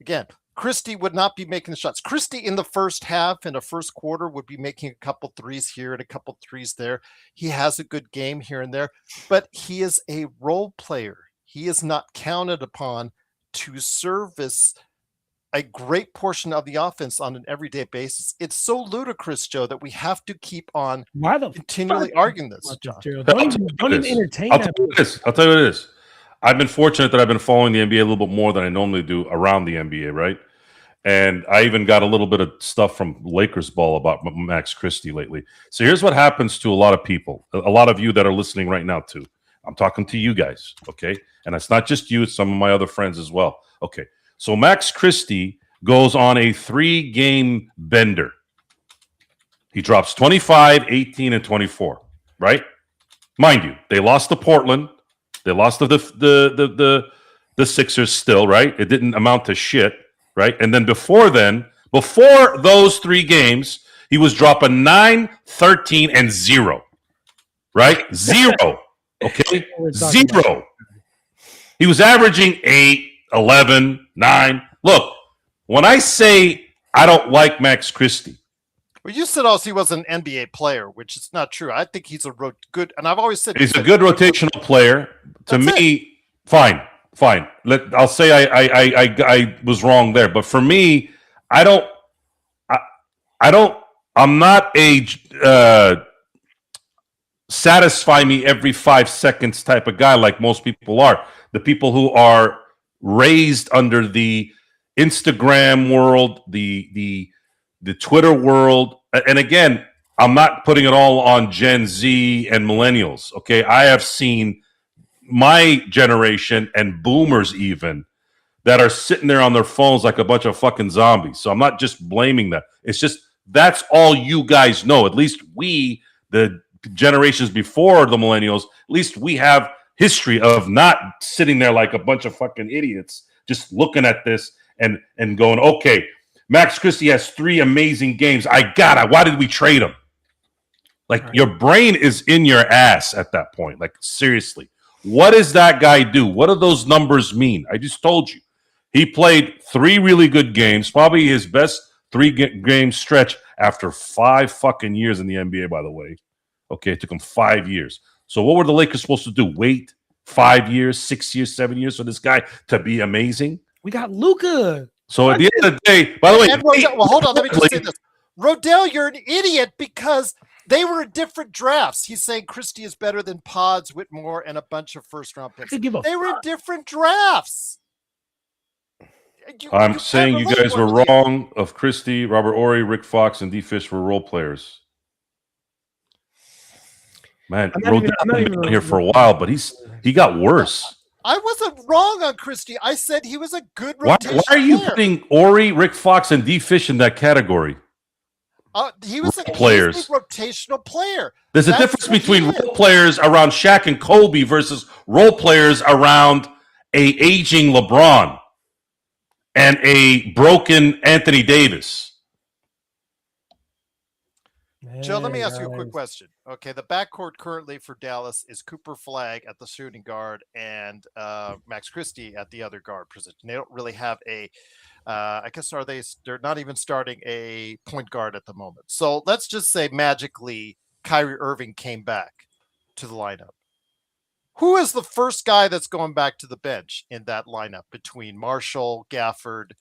again, Christie would not be making the shots. Christie in the first half, in the first quarter, would be making a couple threes here and a couple threes there. He has a good game here and there, but he is a role player. He is not counted upon to service a great portion of the offense on an everyday basis. It's so ludicrous, Joe, that we have to keep on continually arguing this, John. Don't even entertain that. I'll tell you what it is. I've been fortunate that I've been following the NBA a little bit more than I normally do around the NBA, right? And I even got a little bit of stuff from Lakers Ball about Max Christie lately. So here's what happens to a lot of people, a lot of you that are listening right now too. I'm talking to you guys, okay? And it's not just you, it's some of my other friends as well. Okay, so Max Christie goes on a 3-game bender. He drops 25, 18, and 24, right? Mind you, they lost to Portland. They lost to the Sixers still, right? It didn't amount to shit, right? And then before those 3 games, he was dropping 9, 13, and 0, right? 0, okay? 0. He was averaging 8, 11, 9. Look, when I say I don't like Max Christie. Well, you said also he was an NBA player, which is not true. I think he's a good, and I've always said he's a good rotational player. To me, fine. I'll say I was wrong there, but for me, I'm not a satisfy me every 5 seconds type of guy like most people are. The people who are raised under the Instagram world, the Twitter world, and again, I'm not putting it all on Gen Z and millennials. Okay, I have seen my generation and boomers even that are sitting there on their phones like a bunch of fucking zombies. So I'm not just blaming that. It's just that's all you guys know. At least we, the generations before the millennials, at least we have history of not sitting there like a bunch of fucking idiots, just looking at this and going, okay, Max Christie has 3 amazing games. Why did we trade him? Like, your brain is in your ass at that point. Like, seriously. What does that guy do? What do those numbers mean? I just told you. He played 3 really good games, probably his best 3-game stretch after 5 fucking years in the NBA, by the way. Okay, it took him 5 years. So what were the Lakers supposed to do? Wait 5 years, 6 years, 7 years for this guy to be amazing? We got Luka. So at the end of the day, by the way, well, hold on, let me just say this. Rodell, you're an idiot because they were in different drafts. He's saying Christie is better than Pods, Whitmore, and a bunch of first-round picks. They were in different drafts. I'm saying you guys were wrong of Christie, Robert Ory, Rick Fox, and D. Fish were role players. Man, I'm not even been here for a while, but he got worse. I wasn't wrong on Christie. I said he was a good Why rotation are you player. putting Ori, Rick Fox, and D. Fish in that category? He was a Players. rotational player. There's a difference between role players around Shaq and Kobe versus role players around a aging LeBron and a broken Anthony Davis. Joe, let me ask you a quick question. Okay, the backcourt currently for Dallas is Cooper Flagg at the shooting guard and Max Christie at the other guard position. They don't really have I guess they're not even starting a point guard at the moment. So let's just say magically Kyrie Irving came back to the lineup. Who is the first guy that's going back to the bench in that lineup between Marshall, Gafford,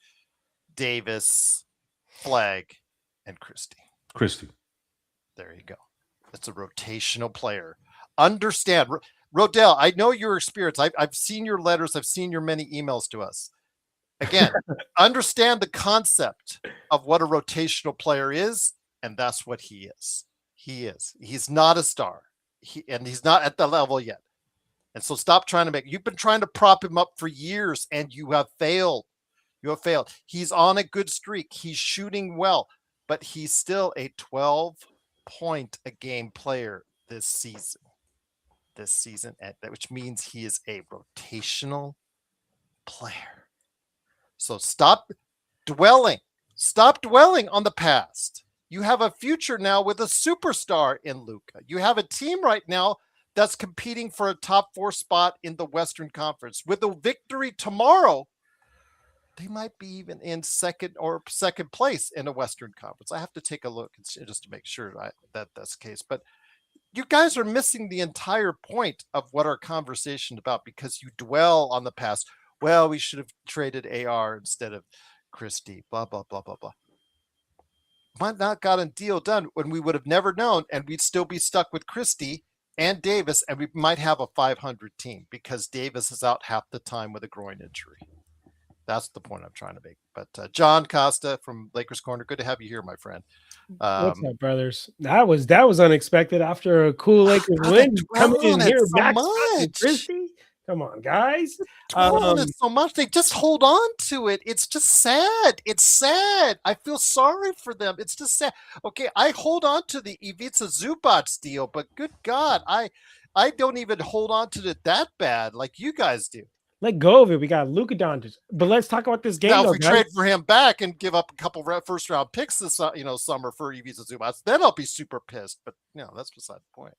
Davis, Flagg, and Christie? Christie. There you go. It's a rotational player. Understand, Rodell, I know your experience. I've seen your letters. I've seen your many emails to us. Again, understand the concept of what a rotational player is, and that's what he is. He is. He's not a star. He's not at the level yet. And so stop trying to you've been trying to prop him up for years, and you have failed. You have failed. He's on a good streak. He's shooting well, but he's still a 12-point a game player this season, which means he is a rotational player. So stop dwelling on the past. You have a future now with a superstar in Luka. You have a team right now that's competing for a top 4 spot in the Western Conference. With a victory tomorrow, they might be even in second place in a Western Conference. I have to take a look just to make sure that that's the case. But you guys are missing the entire point of what our conversation is about because you dwell on the past. Well, we should have traded AR instead of Christie, blah, blah, blah, blah, blah. Might not got a deal done when we would have never known, and we'd still be stuck with Christie and Davis, and we might have a 500 team because Davis is out half the time with a groin injury. That's the point I'm trying to make. But John Costa from Lakers Corner, good to have you here, my friend. What's up, brothers? That was unexpected after a cool Lakers win. Coming in here so back much. Christie. Come on, guys. It so much. They just hold on to it. It's just sad. It's sad. I feel sorry for them. It's just sad. Okay, I hold on to the Ivica Zubac deal, but good God, I don't even hold on to it that bad like you guys do. Let go of it. We got Luka Doncic. But let's talk about this game. Now, though, if we trade for him back and give up a couple first-round picks this summer for Ivica Zubac, then I'll be super pissed. But that's beside the point.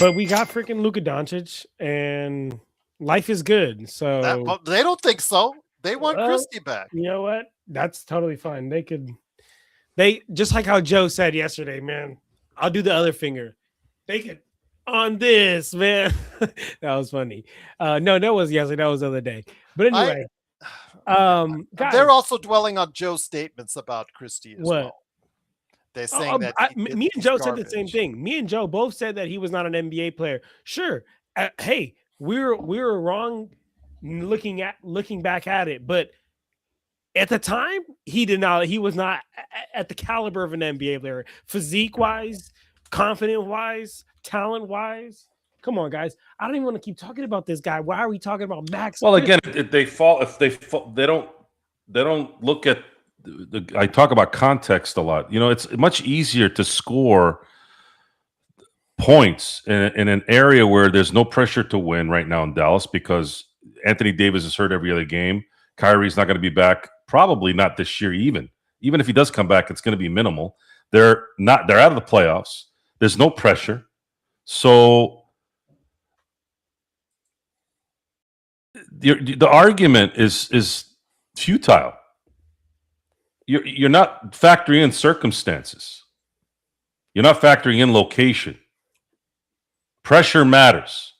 But we got freaking Luka Doncic, and life is good. So they don't think so. They want Christie back. You know what? That's totally fine. They just like how Joe said yesterday, man. I'll do the other finger. They could on this, man. That was funny. No, that was yesterday. That was the other day. But anyway, guys, they're also dwelling on Joe's statements about Christie as well. They're saying that me and Joe said the same thing. Me and Joe both said that he was not an NBA player. Sure. Hey, we were wrong looking back at it, but at the time he was not at the caliber of an NBA player, physique wise, confident wise, talent wise. Come on, guys. I don't even want to keep talking about this guy. Why are we talking about Max? Well, again, if they don't look at I talk about context a lot. It's much easier to score points in an area where there's no pressure to win right now in Dallas because Anthony Davis is hurt every other game. Kyrie's not going to be back, probably not this year even. Even if he does come back, it's going to be minimal. They're out of the playoffs. There's no pressure. So the argument is futile. You're not factoring in circumstances. You're not factoring in location. Pressure matters.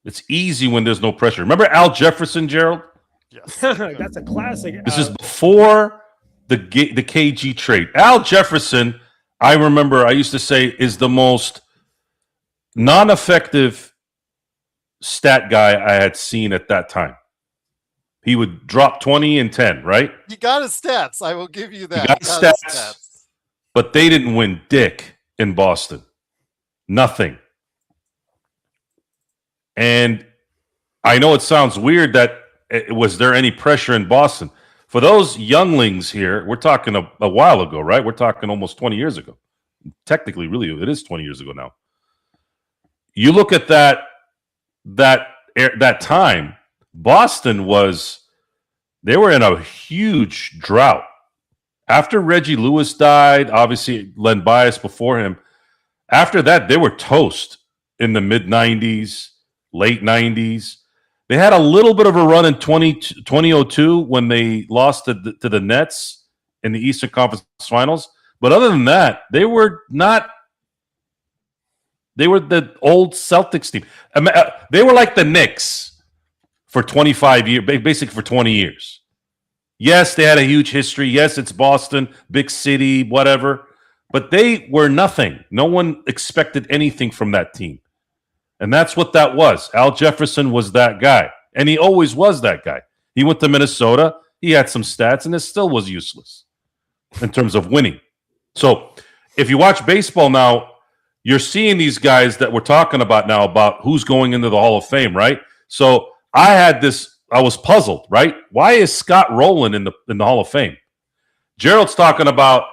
It's easy when there's no pressure. Remember Al Jefferson, Gerald? Yes. That's a classic. This is before the KG trade. Al Jefferson, I remember I used to say, is the most non-effective stat guy I had seen at that time. He would drop 20 and 10, right? He got his stats. I will give you that. He got his stats, but they didn't win dick in Boston. Nothing. And I know it sounds weird that was there any pressure in Boston? For those younglings here, we're talking a while ago, right? We're talking almost 20 years ago. Technically, really, it is 20 years ago now. You look at that time, Boston they were in a huge drought. After Reggie Lewis died, obviously Len Bias before him, after that, they were toast in the mid-90s, late 90s. They had a little bit of a run in 2002 when they lost to the Nets in the Eastern Conference Finals. But other than that, they were not – they were the old Celtics team. They were like the Knicks for 25 years, basically for 20 years. Yes, they had a huge history. Yes, it's Boston, big city, whatever. But they were nothing. No one expected anything from that team. And that's what that was. Al Jefferson was that guy. And he always was that guy. He went to Minnesota. He had some stats, and it still was useless in terms of winning. So if you watch baseball now, you're seeing these guys that we're talking about now about who's going into the Hall of Fame, right? So I was puzzled, right? Why is Scott Rowland in the Hall of Fame? Gerald's talking about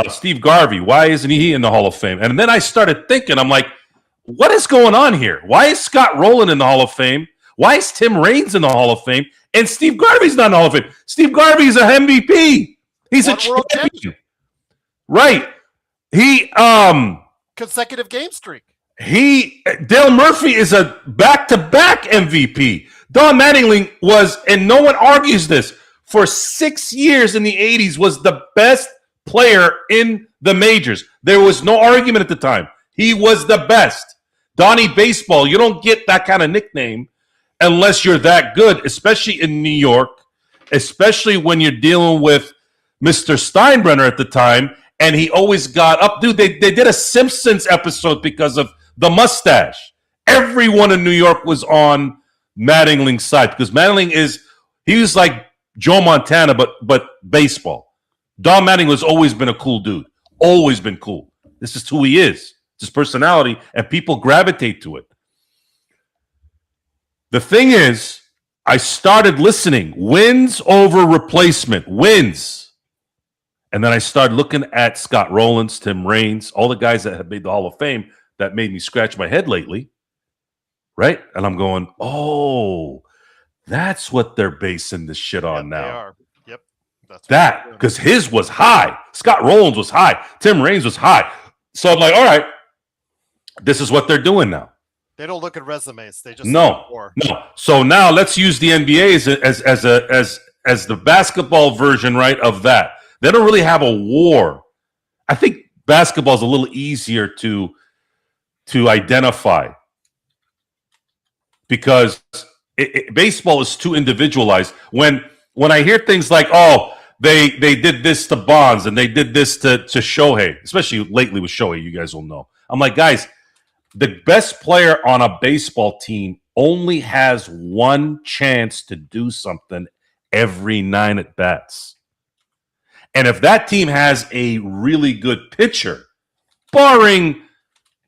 Steve Garvey. Why isn't he in the Hall of Fame? And then I started thinking, I'm like, what is going on here? Why is Scott Rowland in the Hall of Fame? Why is Tim Raines in the Hall of Fame? And Steve Garvey's not in the Hall of Fame. Steve Garvey's a MVP. He's a champion. Right. He consecutive game streak. Dale Murphy is a back-to-back MVP. Don Mattingly was, and no one argues this, for 6 years in the 80s was the best player in the majors. There was no argument at the time. He was the best. Donnie Baseball, you don't get that kind of nickname unless you're that good, especially in New York, especially when you're dealing with Mr. Steinbrenner at the time, and he always got up. Dude, they did a Simpsons episode because of the mustache. Everyone in New York was on Mattingly's side because Mattingly he was like Joe Montana, but baseball. Don Mattingly has always been a cool dude. Always been cool. This is who he is. It's his personality, and people gravitate to it. The thing is, I started listening. Wins over replacement. Wins. And then I started looking at Scott Rowlands, Tim Raines, all the guys that have made the Hall of Fame that made me scratch my head lately. Right? And I'm going, oh, that's what they're basing this shit on now. They are. Yep. That's that, because his was high. Scott Rowlands was high. Tim Raines was high. So I'm like, all right, this is what they're doing now. They don't look at resumes. They just no. So now let's use the NBA as the basketball version, right, of that. They don't really have a war. I think basketball is a little easier to identify because baseball is too individualized. When I hear things like, oh, they did this to Bonds and they did this to Shohei, especially lately with Shohei, you guys will know. I'm like, guys, the best player on a baseball team only has one chance to do something every 9 at bats. And if that team has a really good pitcher, barring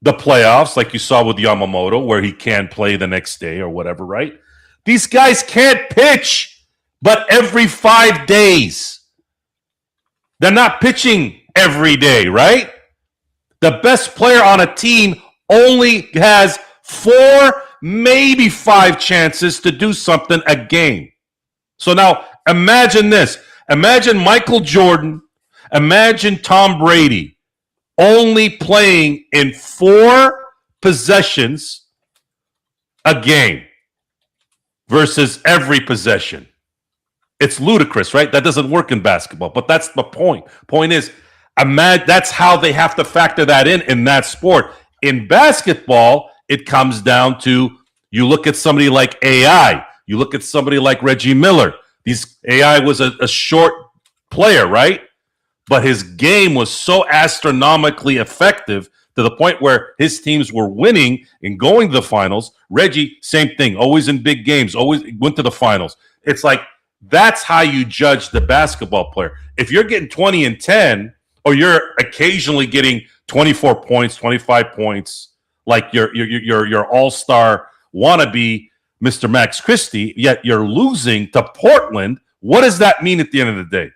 the playoffs, like you saw with Yamamoto, where he can play the next day or whatever, right? These guys can't pitch, but every 5 days. They're not pitching every day, right? The best player on a team only has 4, maybe 5 chances to do something a game. So now imagine this. Imagine Michael Jordan. Imagine Tom Brady only playing in 4 possessions a game versus every possession. It's ludicrous, right? That doesn't work in basketball, but that's the point. Point is, that's how they have to factor that in that sport. In basketball, it comes down to you look at somebody like AI. You look at somebody like Reggie Miller. AI was a short player, right? But his game was so astronomically effective to the point where his teams were winning and going to the finals. Reggie, same thing, always in big games, always went to the finals. It's like that's how you judge the basketball player. If you're getting 20 and 10, or you're occasionally getting 24 points, 25 points, like your all-star want to be Mr. Max Christie, yet you're losing to Portland. What does that mean at the end of the day?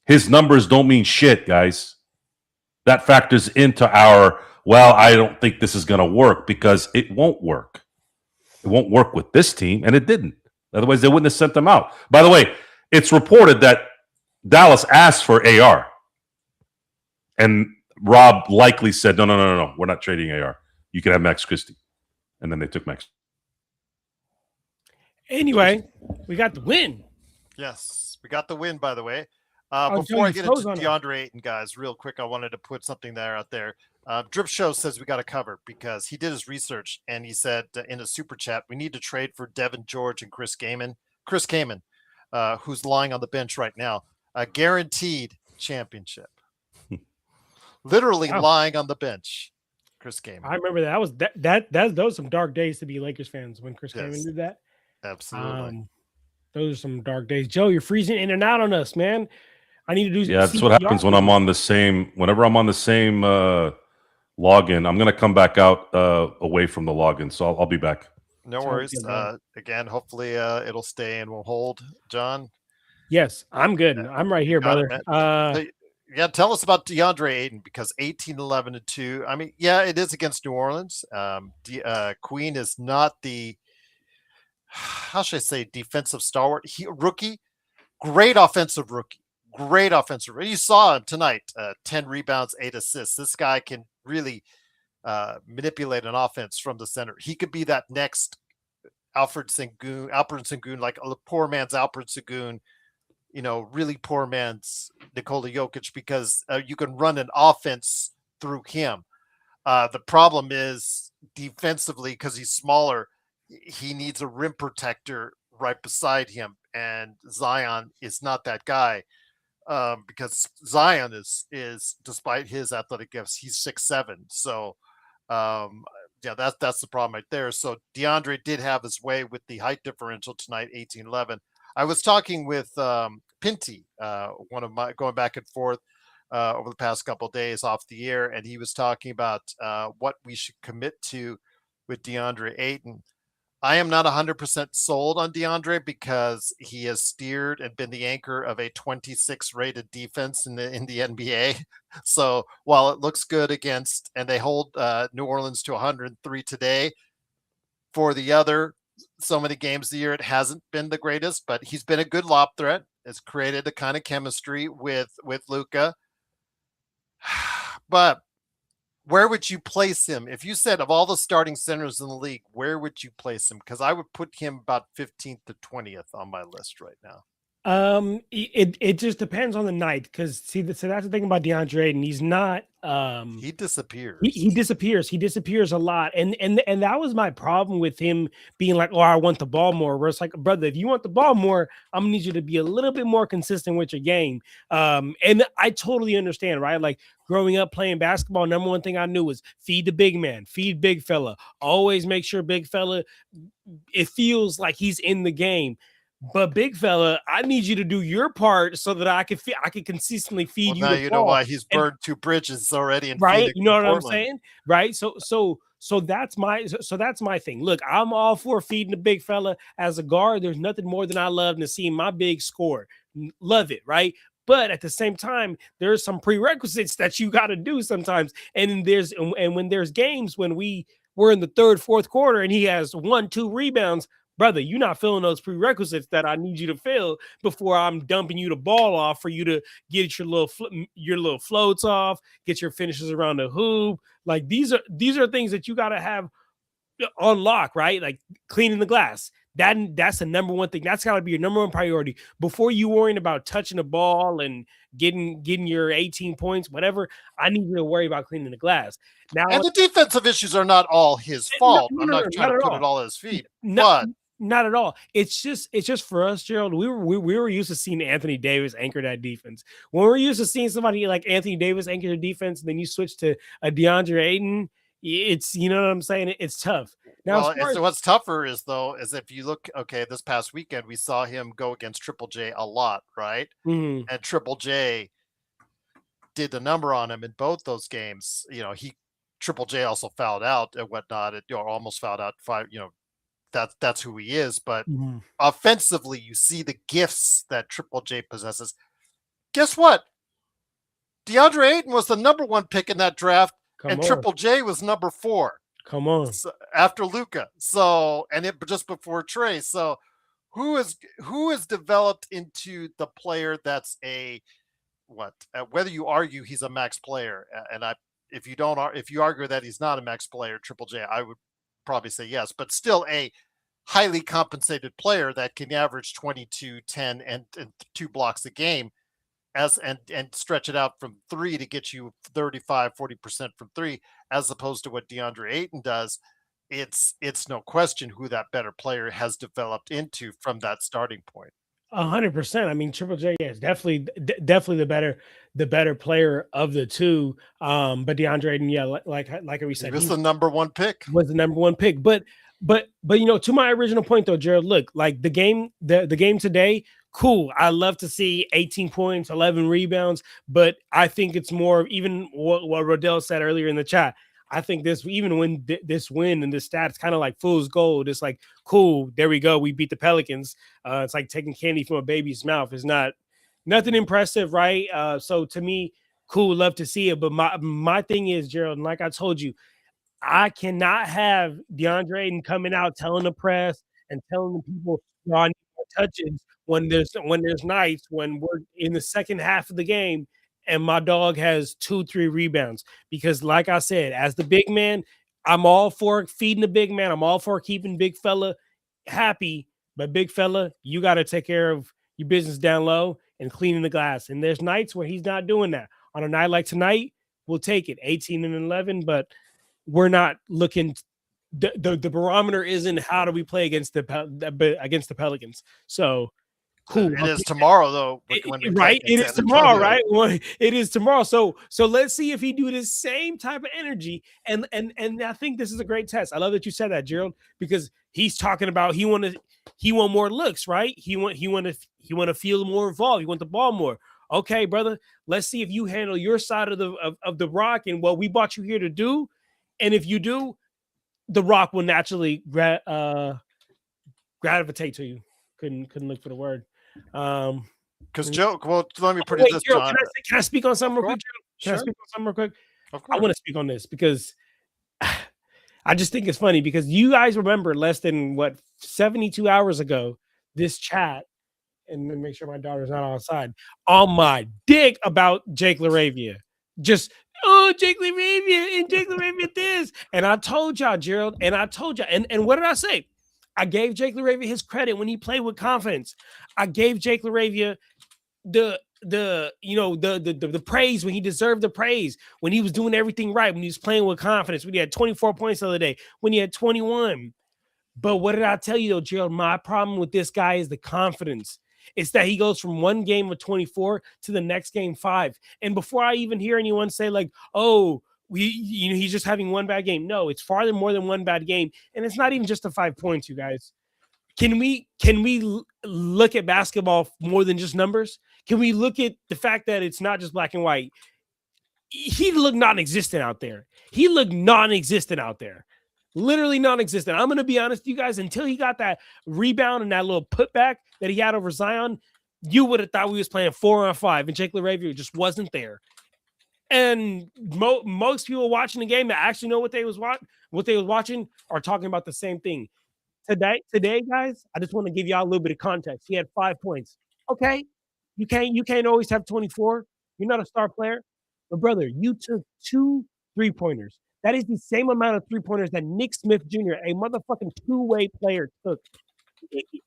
His numbers don't mean shit, guys. That factors into our, well, I don't think this is going to work, because it won't work. It won't work with this team, and it didn't. Otherwise, they wouldn't have sent them out. By the way, it's reported that Dallas asked for AR. And Rob likely said, no. We're not trading AR. You can have Max Christie. And then they took Max. Anyway, we got the win. Yes, we got the win, by the way. Oh, Before I Joey, get into toes on it. DeAndre Ayton, guys, real quick, I wanted to put something there out there. Drip Show says we got to cover, because he did his research and he said in a super chat, we need to trade for Devin George and Chris Kaman, who's lying on the bench right now. A guaranteed championship. Literally Wow. lying on the bench. Chris Kaman. I remember those were some dark days to be Lakers fans when Chris Kaman did that. Absolutely. Those are some dark days. Joe, you're freezing in and out on us, man. I need to do. Yeah, that's what happens when I'm on the same. Whenever I'm on the same login, I'm gonna come back out away from the login. So I'll be back. No worries. Again, hopefully it'll stay and will hold. John. Yes, I'm good. I'm right here, brother. Yeah, tell us about DeAndre Ayton, because 18-11-2. I mean, yeah, it is against New Orleans. Queen is not the, how should I say, defensive stalwart. Rookie, great offensive rookie. You saw him tonight, 10 rebounds, 8 assists. This guy can really manipulate an offense from the center. He could be that next Alfred Sengun, like a poor man's Alfred Sengun, really poor man's Nikola Jokic, because you can run an offense through him. The problem is defensively, because he's smaller, he needs a rim protector right beside him, and Zion is not that guy, because Zion is despite his athletic gifts, he's 6'7". So yeah, that's the problem right there. So DeAndre did have his way with the height differential tonight, 18-11. I was talking with Pinty, one of my, going back and forth over the past couple of days off the air, and he was talking about what we should commit to with DeAndre Ayton. I am not 100% sold on DeAndre, because he has steered and been the anchor of a 26 rated defense in the NBA. So while it looks good against, and they hold New Orleans to 103 today, for the other so many games of the year, it hasn't been the greatest, but he's been a good lob threat. It's created a kind of chemistry with Luka. But where would you place him? If you said of all the starting centers in the league, where would you place him? Because I would put him about 15th to 20th on my list right now. It just depends on the night, because so that's the thing about DeAndre Ayton. He's not he disappears. He disappears a lot, and that was my problem with him being like, oh, I want the ball more. Where it's like, brother, if you want the ball more, I'm gonna need you to be a little bit more consistent with your game. And I totally understand, right? Like growing up playing basketball, number one thing I knew was feed the big man, feed big fella, always make sure big fella, it feels like he's in the game. But big fella, I need you to do your part so that I can consistently feed you. Now the you ball. know why he's burned 2 bridges already. In right? Phoenix, you know what Portland. I'm saying? Right. So that's my thing. Look, I'm all for feeding the big fella as a guard. There's nothing more than I love than seeing my big score. Love it, right? But at the same time, there's some prerequisites that you got to do sometimes. And when there's games when we're in the third, fourth quarter and he has 1-2 rebounds, brother, you're not filling those prerequisites that I need you to fill before I'm dumping you the ball off for you to get your little floats off, get your finishes around the hoop. Like these are things that you got to have on lock, right? Like cleaning the glass. That's the number one thing. That's got to be your number one priority before you worrying about touching the ball and getting your 18 points, whatever. I need you to worry about cleaning the glass. Now, and the defensive issues are not all his fault. I'm not trying to put it all at his feet, but not at all. It's just for us, Gerald. We were used to seeing Anthony Davis anchor that defense. When we're used to seeing somebody like Anthony Davis anchor the defense, and then you switch to a DeAndre Ayton, it's, you know what I'm saying? It's tough. Now, what's tougher is if you look, okay, this past weekend we saw him go against Triple J a lot, right? Mm-hmm. And Triple J did the number on him in both those games. You know, he Triple J also fouled out and whatnot, almost fouled out 5, that's who he is. But offensively, you see the gifts that Triple J possesses. Guess what? DeAndre Ayton was the number 1 pick in that draft, and Triple J was number 4. Come on. So, after Luka. So, and it just before Trey. So, who is developed into the player that's whether you argue he's a max player, and if you argue that he's not a max player, Triple J, I would probably say yes, but still a highly compensated player that can average 22, 10, and 2 blocks a game, and stretch it out from 3 to get you 35, 40% from 3, as opposed to what DeAndre Ayton does. It's no question who that better player has developed into from that starting point. 100%. I mean, Triple J is definitely the better player of the two. But DeAndre Ayton, yeah, like we said, he was the number 1 pick. Was the number 1 pick. But to my original point though, Gerald, look, like the game today, cool. I love to see 18 points, 11 rebounds, but I think it's more even what Rodell said earlier in the chat. I think this win and this stats kind of like fool's gold. It's like, cool, there we go. We beat the Pelicans. It's like taking candy from a baby's mouth. It's nothing impressive, right? So to me, cool, love to see it. But my thing is, Gerald, and like I told you, I cannot have DeAndre Ayton coming out telling the press and telling the people, I need more touches when there's nights when we're in the second half of the game and my dog has 2-3 rebounds. Because like I said, as the big man, I'm all for feeding the big man. I'm all for keeping big fella happy. But big fella, you got to take care of your business down low and cleaning the glass. And there's nights where he's not doing that. On a night like tonight, we'll take it, 18 and 11, but we're not looking. The barometer isn't how do we play against the Pelicans. So cool. It is tomorrow though. Right. It is tomorrow, right? It is tomorrow. So let's see if he do the same type of energy. And I think this is a great test. I love that you said that, Gerald, because he's talking about he want more looks, right? He want to feel more involved. He want the ball more. Okay, brother. Let's see if you handle your side of the rock and what we brought you here to do. And if you do, the rock will naturally gravitate to you. Couldn't look for the word. Because Joe, well, let me put it this, John. Can I speak on something real quick? Can I speak on something real quick? I want to speak on this because I just think it's funny because you guys remember less than 72 hours ago, this chat, and make sure my daughter's not outside, on my dick about Jake LaRavia. Just Jake LaRavia and Jake LaRavia this. And I told y'all, Gerald, and I told y'all, and what did I say? I gave Jake LaRavia his credit when he played with confidence. I gave Jake LaRavia the praise when he deserved the praise, when he was doing everything right, when he was playing with confidence, when he had 24 points the other day, when he had 21. But what did I tell you though, Gerald? My problem with this guy is the confidence. It's that he goes from one game of 24 to the next game 5. And before I even hear anyone say like, oh, he's just having one bad game. No, it's far more than one bad game. And it's not even just the 5 points, you guys. Can we look at basketball more than just numbers? Can we look at the fact that it's not just black and white? He looked non-existent out there. Literally non-existent. I'm going to be honest with you guys, until he got that rebound and that little putback that he had over Zion, you would have thought we was playing 4-on-5 and Jake LaRavia just wasn't there. And most people watching the game that actually know what they was watching are talking about the same thing. Today, guys, I just want to give y'all a little bit of context. He had 5 points. Okay, you can't always have 24. You're not a star player, but brother, you took 2 3-pointers. That is the same amount of 3-pointers that Nick Smith Jr., a motherfucking two-way player, took.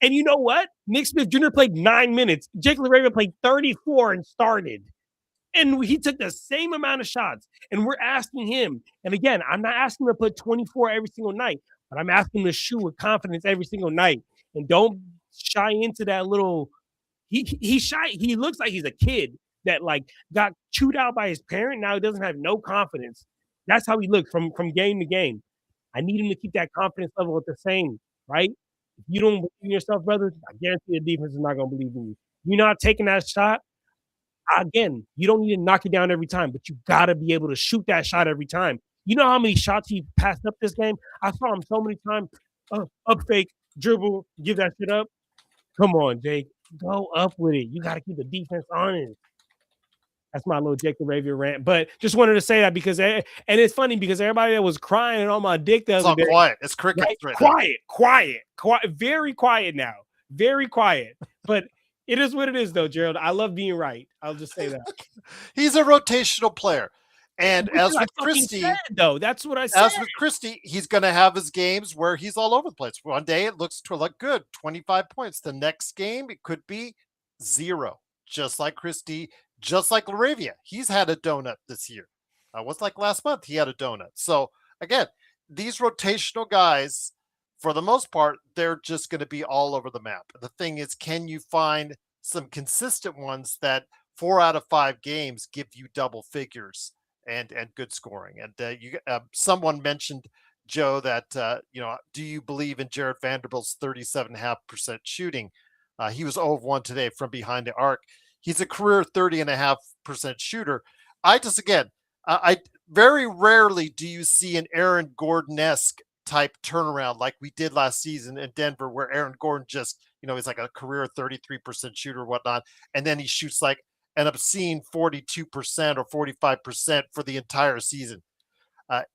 And you know what? Nick Smith Jr. played 9 minutes. Jake LaRavia played 34 and started. And he took the same amount of shots. And we're asking him, and again, I'm not asking him to put 24 every single night, but I'm asking him to shoot with confidence every single night. And don't shy into that little he's shy. He looks like he's a kid that like got chewed out by his parent. Now he doesn't have no confidence. That's how he looks from game to game. I need him to keep that confidence level at the same, right? If you don't believe in yourself, brother, I guarantee the defense is not going to believe in you. You're not taking that shot. Again, you don't need to knock it down every time, but you got to be able to shoot that shot every time. You know how many shots he passed up this game? I saw him so many times. Up fake, dribble, give that shit up. Come on, Jake. Go up with it. You got to keep the defense honest. That's my little Jake the Ravier rant. But just wanted to say that because, and it's funny because everybody that was crying on my dick the It's other all day. quiet. It's crickets right now. Quiet. Very quiet now. Very quiet. But it is what it is, though, Gerald. I love being right. I'll just say that. He's a rotational player. And Which as I with fucking Christie, said, though, that's what I said. as with Christie, he's going to have his games where he's all over the place. One day it looks to look good, 25 points. The next game it could be 0, just like Christie, just like Laravia. He's had a donut this year. What's like last month? He had a donut. So again, these rotational guys, for the most part, they're just going to be all over the map. The thing is, can you find some consistent ones that 4 out of 5 games give you double figures and good scoring? And someone mentioned, Joe, that do you believe in Jared Vanderbilt's 37.5% shooting? He was 0 of 1 today from behind the arc. He's a career 30.5% shooter. I very rarely do you see an Aaron Gordon-esque type turnaround like we did last season in Denver, where Aaron Gordon just, he's like a career 33% shooter or whatnot. And then he shoots like an obscene 42% or 45% for the entire season.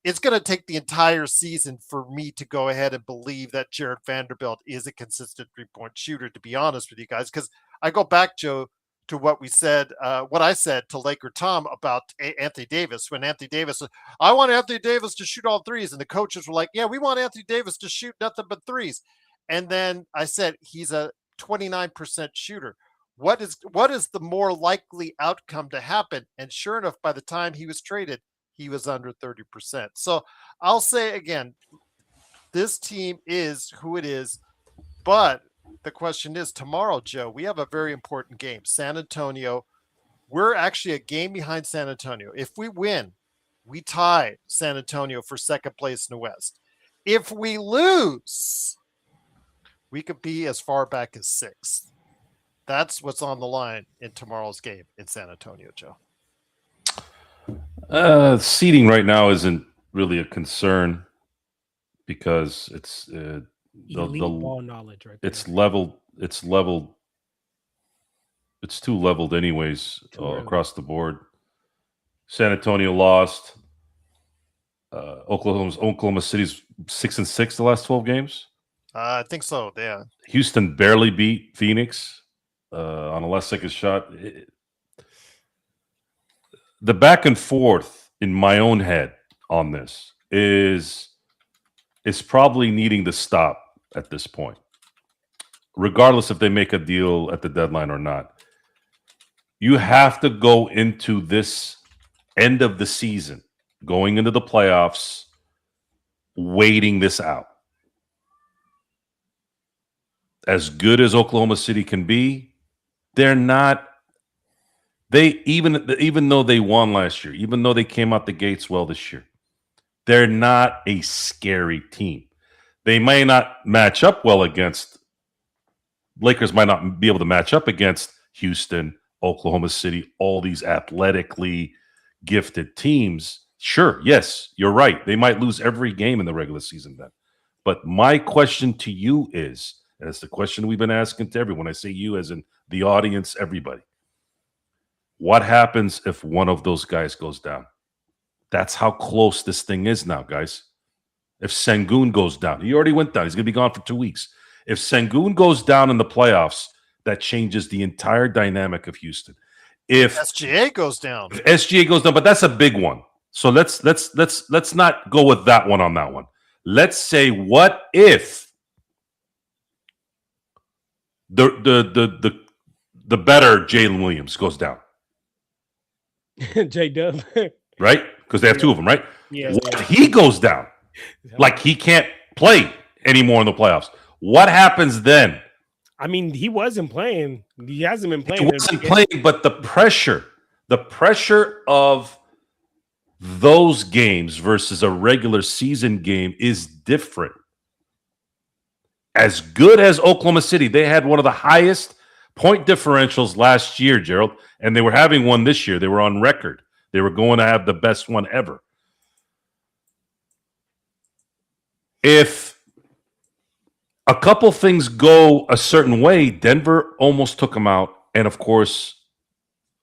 It's going to take the entire season for me to go ahead and believe that Jared Vanderbilt is a consistent 3-point shooter, to be honest with you guys, because I go back, Joe, to what I said to Laker Tom about Anthony Davis, when Anthony Davis said, I want Anthony Davis to shoot all threes. And the coaches were like, yeah, we want Anthony Davis to shoot nothing but threes. And then I said, he's a 29% shooter. What is the more likely outcome to happen? And sure enough, by the time he was traded, he was under 30%. So I'll say again, this team is who it is, but the question is tomorrow, Joe, we have a very important game. San Antonio, we're actually a game behind San Antonio. If we win, we tie San Antonio for second place in the West. If we lose, we could be as far back as 6th. That's what's on the line in tomorrow's game in San Antonio, Joe. Seeding right now isn't really a concern because it's the ball knowledge right there. It's leveled. It's too leveled anyways across the board. San Antonio lost. Oklahoma City's 6-6 the last 12 games. I think so. Yeah. Houston barely beat Phoenix on a last second shot. The back and forth in my own head on this is probably needing to stop at this point, regardless if they make a deal at the deadline or not. You have to go into this end of the season, going into the playoffs, waiting this out. As good as Oklahoma City can be, they're not. They even though they won last year, even though they came out the gates well this year, they're not a scary team. They may not match up well against Lakers. Might not be able to match up against Houston, Oklahoma City, all these athletically gifted teams. Sure, yes, you're right. They might lose every game in the regular season then. But my question to you is, and it's the question we've been asking to everyone. I say you as in the audience, everybody. What happens if one of those guys goes down? That's how close this thing is now, guys. If Sengun goes down, he already went down. He's going to be gone for 2 weeks. If Sengun goes down in the playoffs, that changes the entire dynamic of Houston. If SGA goes down, but that's a big one. So let's not go with that one on that one. Let's say, what if the better Jalen Williams goes down? J-Dub. Right? Because they have 2 of them, right? Yeah. What if he goes down? Like he can't play anymore in the playoffs. What happens then? I mean, he wasn't playing. He hasn't been playing. He wasn't playing, but the pressure of those games versus a regular season game is different. As good as Oklahoma City, they had one of the highest point differentials last year, Gerald, and they were having one this year. They were on record. They were going to have the best one ever. if a couple things go a certain way, Denver almost took him out. And of course,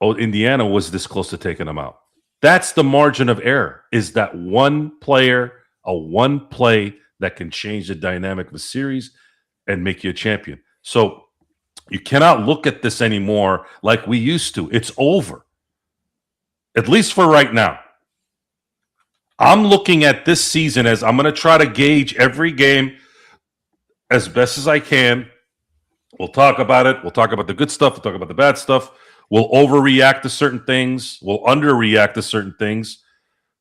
Indiana was this close to taking him out. That's the margin of error, is that one player, a one play that can change the dynamic of a series and make you a champion. So you cannot look at this anymore like we used to. It's over, at least for right now. I'm looking at this season as I'm going to try to gauge every game as best as I can. We'll talk about it. We'll talk about the good stuff. We'll talk about the bad stuff. We'll overreact to certain things. We'll underreact to certain things.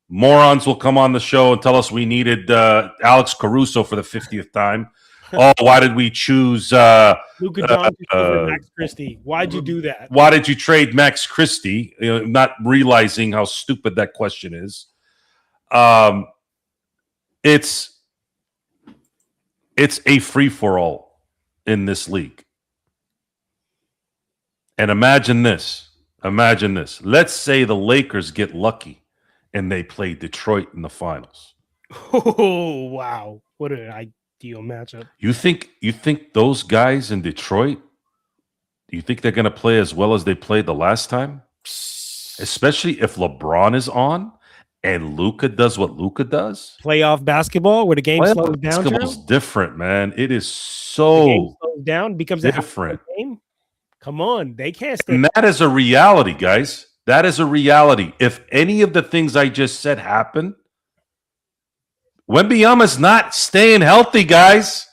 Morons will come on the show and tell us we needed Alex Caruso for the 50th time. Oh, why did we choose Luka Doncic over Max Christie? Why'd you do that? Why did you trade Max Christie? Not realizing how stupid that question is. It's a free-for-all in this league. And imagine this. Let's say the Lakers get lucky and they play Detroit in the finals. Oh, wow. What an ideal matchup. You think those guys in Detroit, do you think they're going to play as well as they played the last time? Especially if LeBron is on and Luka does what Luka does? Playoff basketball where the game slows down. Basketball's different, man. It is The game so slows down, becomes different. a game. Come on, they can't stay. And that is a reality, guys. That is a reality. If any of the things I just said happen, Wembyama's not staying healthy, guys.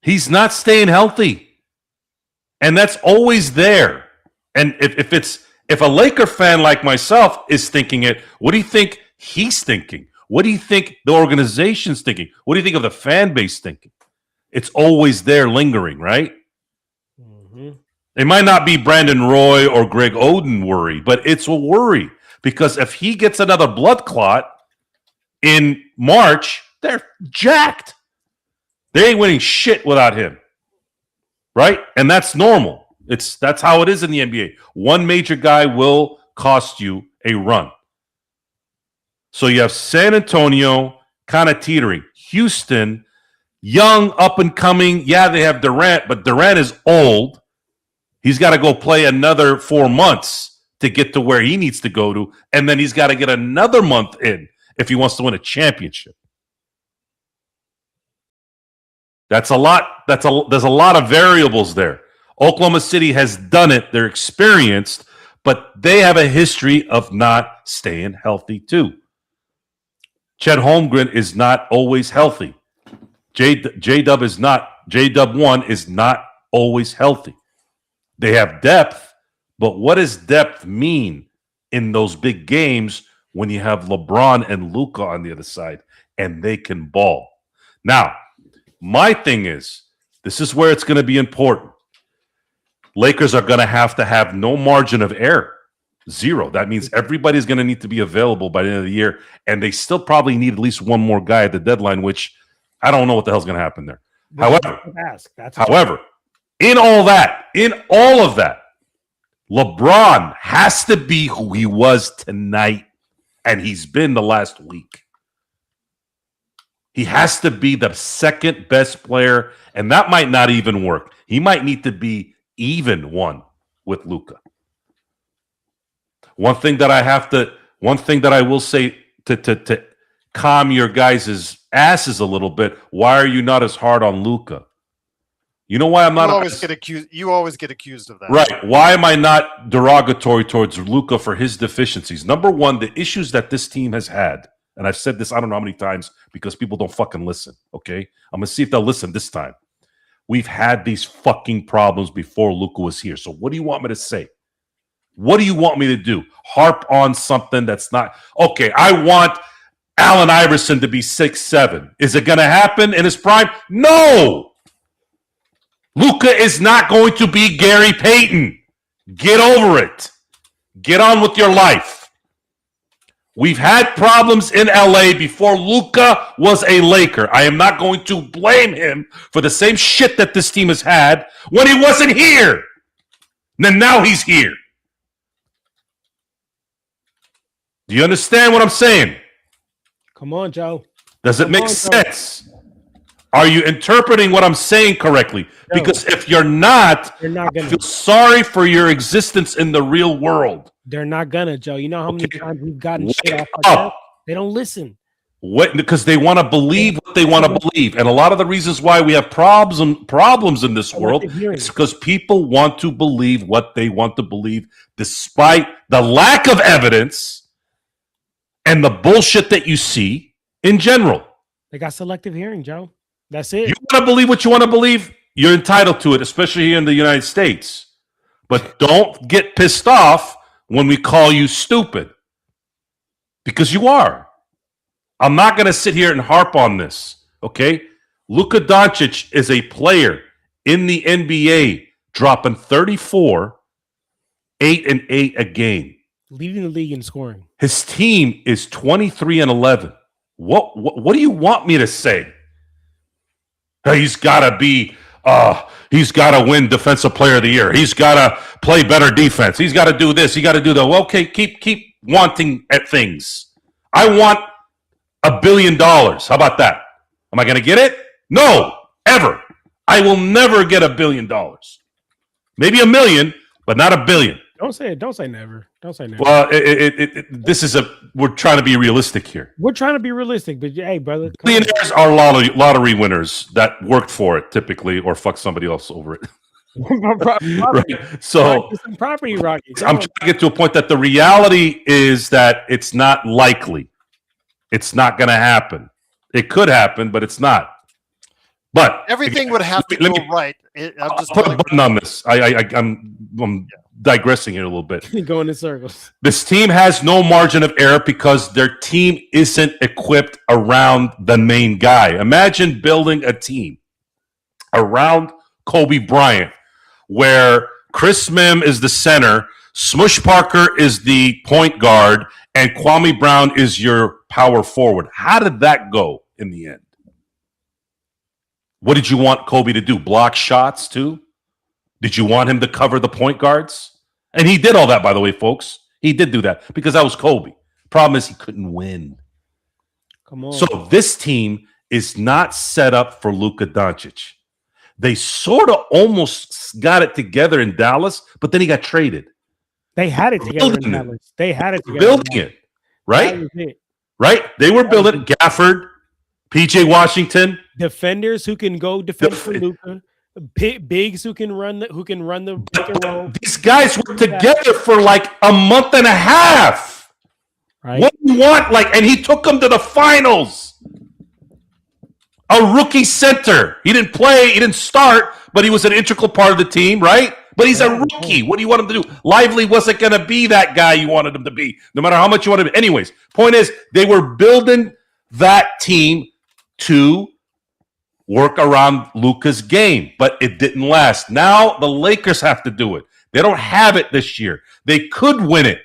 He's not staying healthy. And that's always there. And if a Laker fan like myself is thinking it, what do you think he's thinking? What do you think the organization's thinking? What do you think of the fan base thinking? It's always there lingering, right? It might not be Brandon Roy or Greg Oden worry, but it's a worry because if he gets another blood clot in March, they're jacked. They ain't winning shit without him, right? And that's normal. That's how it is in the NBA. One major guy will cost you a run. So you have San Antonio kind of teetering. Houston, young, up and coming. Yeah, they have Durant, but Durant is old. He's got to go play another 4 months to get to where he needs to go to, and then he's got to get another month in if he wants to win a championship. That's a lot. There's a lot of variables there. Oklahoma City has done it. They're experienced, but they have a history of not staying healthy too. Chet Holmgren is not always healthy. J-Dub is not. J-Dub1 is not always healthy. They have depth, but what does depth mean in those big games when you have LeBron and Luka on the other side and they can ball? Now, my thing is, this is where it's going to be important. Lakers are going to have no margin of error. Zero. That means everybody's going to need to be available by the end of the year, and they still probably need at least one more guy at the deadline, which I don't know what the hell's going to happen there. However, in all of that, LeBron has to be who he was tonight, and he's been the last week. He has to be the second best player, and that might not even work. He might need to be even one with Luka. One thing that I will say to calm your guys' asses a little bit, why are you not as hard on Luka? You know why I'm not? You always get accused of that, right? Why am I not derogatory towards Luka for his deficiencies? Number one, the issues that this team has had, and I've said this I don't know how many times because people don't fucking listen. Okay, I'm gonna see if they'll listen this time. We've had these fucking problems before Luka was here. So what do you want me to say? What do you want me to do? Harp on something that's not okay? I want Allen Iverson to be 6'7". Is it going to happen in his prime? No. Luka is not going to be Gary Payton. Get over it. Get on with your life. We've had problems in LA before Luka was a Laker. I am not going to blame him for the same shit that this team has had when he wasn't here. And now he's here. Do you understand what I'm saying? Come on, Joe. Does it make sense? Are you interpreting what I'm saying correctly? No. Because if you're not gonna. I feel sorry for your existence in the real world. They're not gonna, Joe. You know how many times we've gotten Wake shit off up. our chest? They don't listen. Because they want to believe what they want to believe. And a lot of the reasons why we have problems in this world is because people want to believe what they want to believe despite the lack of evidence and the bullshit that you see in general. They got selective hearing, Joe. That's it. You want to believe what you want to believe? You're entitled to it, especially here in the United States. But don't get pissed off when we call you stupid. Because you are. I'm not going to sit here and harp on this, okay? Luka Doncic is a player in the NBA dropping 34, 8-8 a game. Leading the league in scoring. His team is 23-11. What do you want me to say? He's got to be he's got to win defensive player of the year. He's got to play better defense. He's got to do this. He got to do that. Well, okay, keep wanting at things. I want $1 billion. How about that? Am I going to get it? No, ever. I will never get $1 billion. Maybe $1 million, but not $1 billion. Don't say it. Don't say never. Don't say never. Well, we're trying to be realistic here. We're trying to be realistic, but hey, brother. Millionaires are lottery winners that worked for it typically or fuck somebody else over it. Right. So some property rockets. I'm trying to get to a point that the reality is that it's not likely. It's not going to happen. It could happen, but it's not. But everything would have to go right. I'm just put a button on this. I'm digressing here a little bit. Going in circles. This team has no margin of error because their team isn't equipped around the main guy. Imagine building a team around Kobe Bryant where Chris Mim is the center, Smush Parker is the point guard, and Kwame Brown is your power forward. How did that go in the end? What did you want Kobe to do? Block shots too? Did you want him to cover the point guards? And he did all that, by the way, folks. He did do that because that was Kobe. Problem is he couldn't win. Come on. So this team is not set up for Luka Doncic. They sort of almost got it together in Dallas, but then he got traded. They had it together in Dallas. They had it together. Building it, right? Right? They were building Gafford, PJ Washington. Defenders who can go defend for Luka. Bigs who can run the pick and roll. These guys were together for like a month and a half. Right. What do you want? And he took them to the finals. A rookie center. He didn't play, he didn't start, but he was an integral part of the team, right? But he's a rookie. What do you want him to do? Lively wasn't going to be that guy you wanted him to be, no matter how much you wanted him. Anyways, point is, they were building that team to work around Luka's game, but it didn't last. Now the Lakers have to do it. They don't have it this year. They could win it.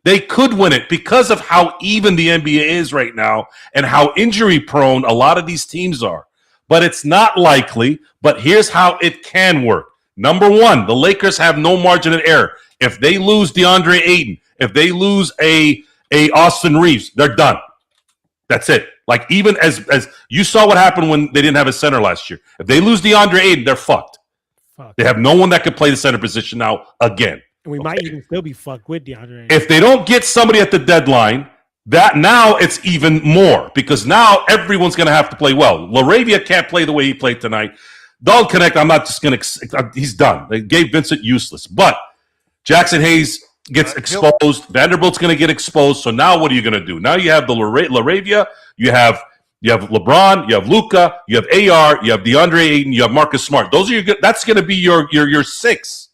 They could win it because of how even the NBA is right now and how injury prone a lot of these teams are. But it's not likely. But here's how it can work. Number one, the Lakers have no margin of error. If they lose DeAndre Ayton, if they lose a Austin Reeves, they're done. That's it. Even as you saw what happened when they didn't have a center last year. If they lose DeAndre Ayton, they're fucked. They have no one that can play the center position now again. And we might even still be fucked with DeAndre Ayton. If they don't get somebody at the deadline, that now it's even more because now everyone's going to have to play well. LaRavia can't play the way he played tonight. Don't connect. I'm not just going to. He's done. They gave Vincent useless. But Jackson Hayes gets exposed. Vanderbilt's going to get exposed. So now what are you going to do? Now you have the LaRavia. You have LeBron. You have Luka. You have AR. You have DeAndre Ayton. You have Marcus Smart. Those are that's going to be your six.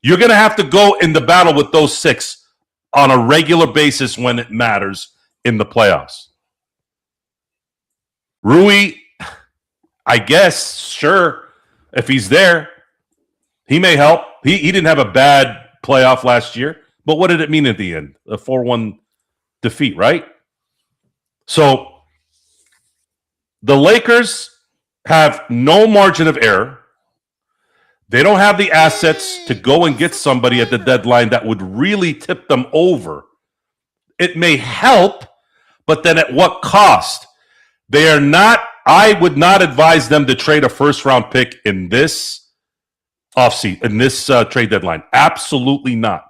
You're going to have to go in the battle with those six on a regular basis when it matters in the playoffs. Rui, I guess, sure, if he's there, he may help. He didn't have a bad playoff last year, but what did it mean at the end? A 4-1 defeat, right? So the Lakers have no margin of error. They don't have the assets to go and get somebody at the deadline that would really tip them over. It may help, but then at what cost? They are not. I would not advise them to trade a first-round pick in this offseason, in this trade deadline. Absolutely not.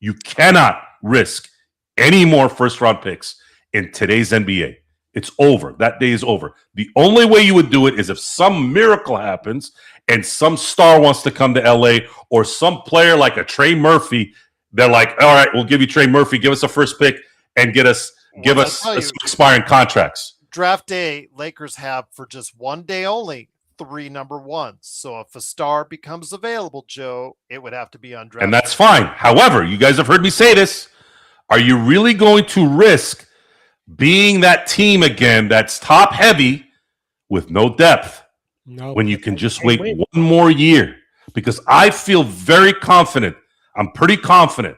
You cannot risk any more first-round picks in today's NBA. It's over. That day is over. The only way you would do it is if some miracle happens and some star wants to come to LA, or some player like a Trey Murphy. They're like, all right, we'll give you Trey Murphy. Give us a first pick and give us some expiring contracts. Draft day, Lakers have for just one day only 3 number ones. So if a star becomes available, Joe, it would have to be on draft. And that's fine. However, you guys have heard me say this. Are you really going to risk being that team again that's top heavy with no depth when you can just wait one more year? Because I feel very confident. I'm pretty confident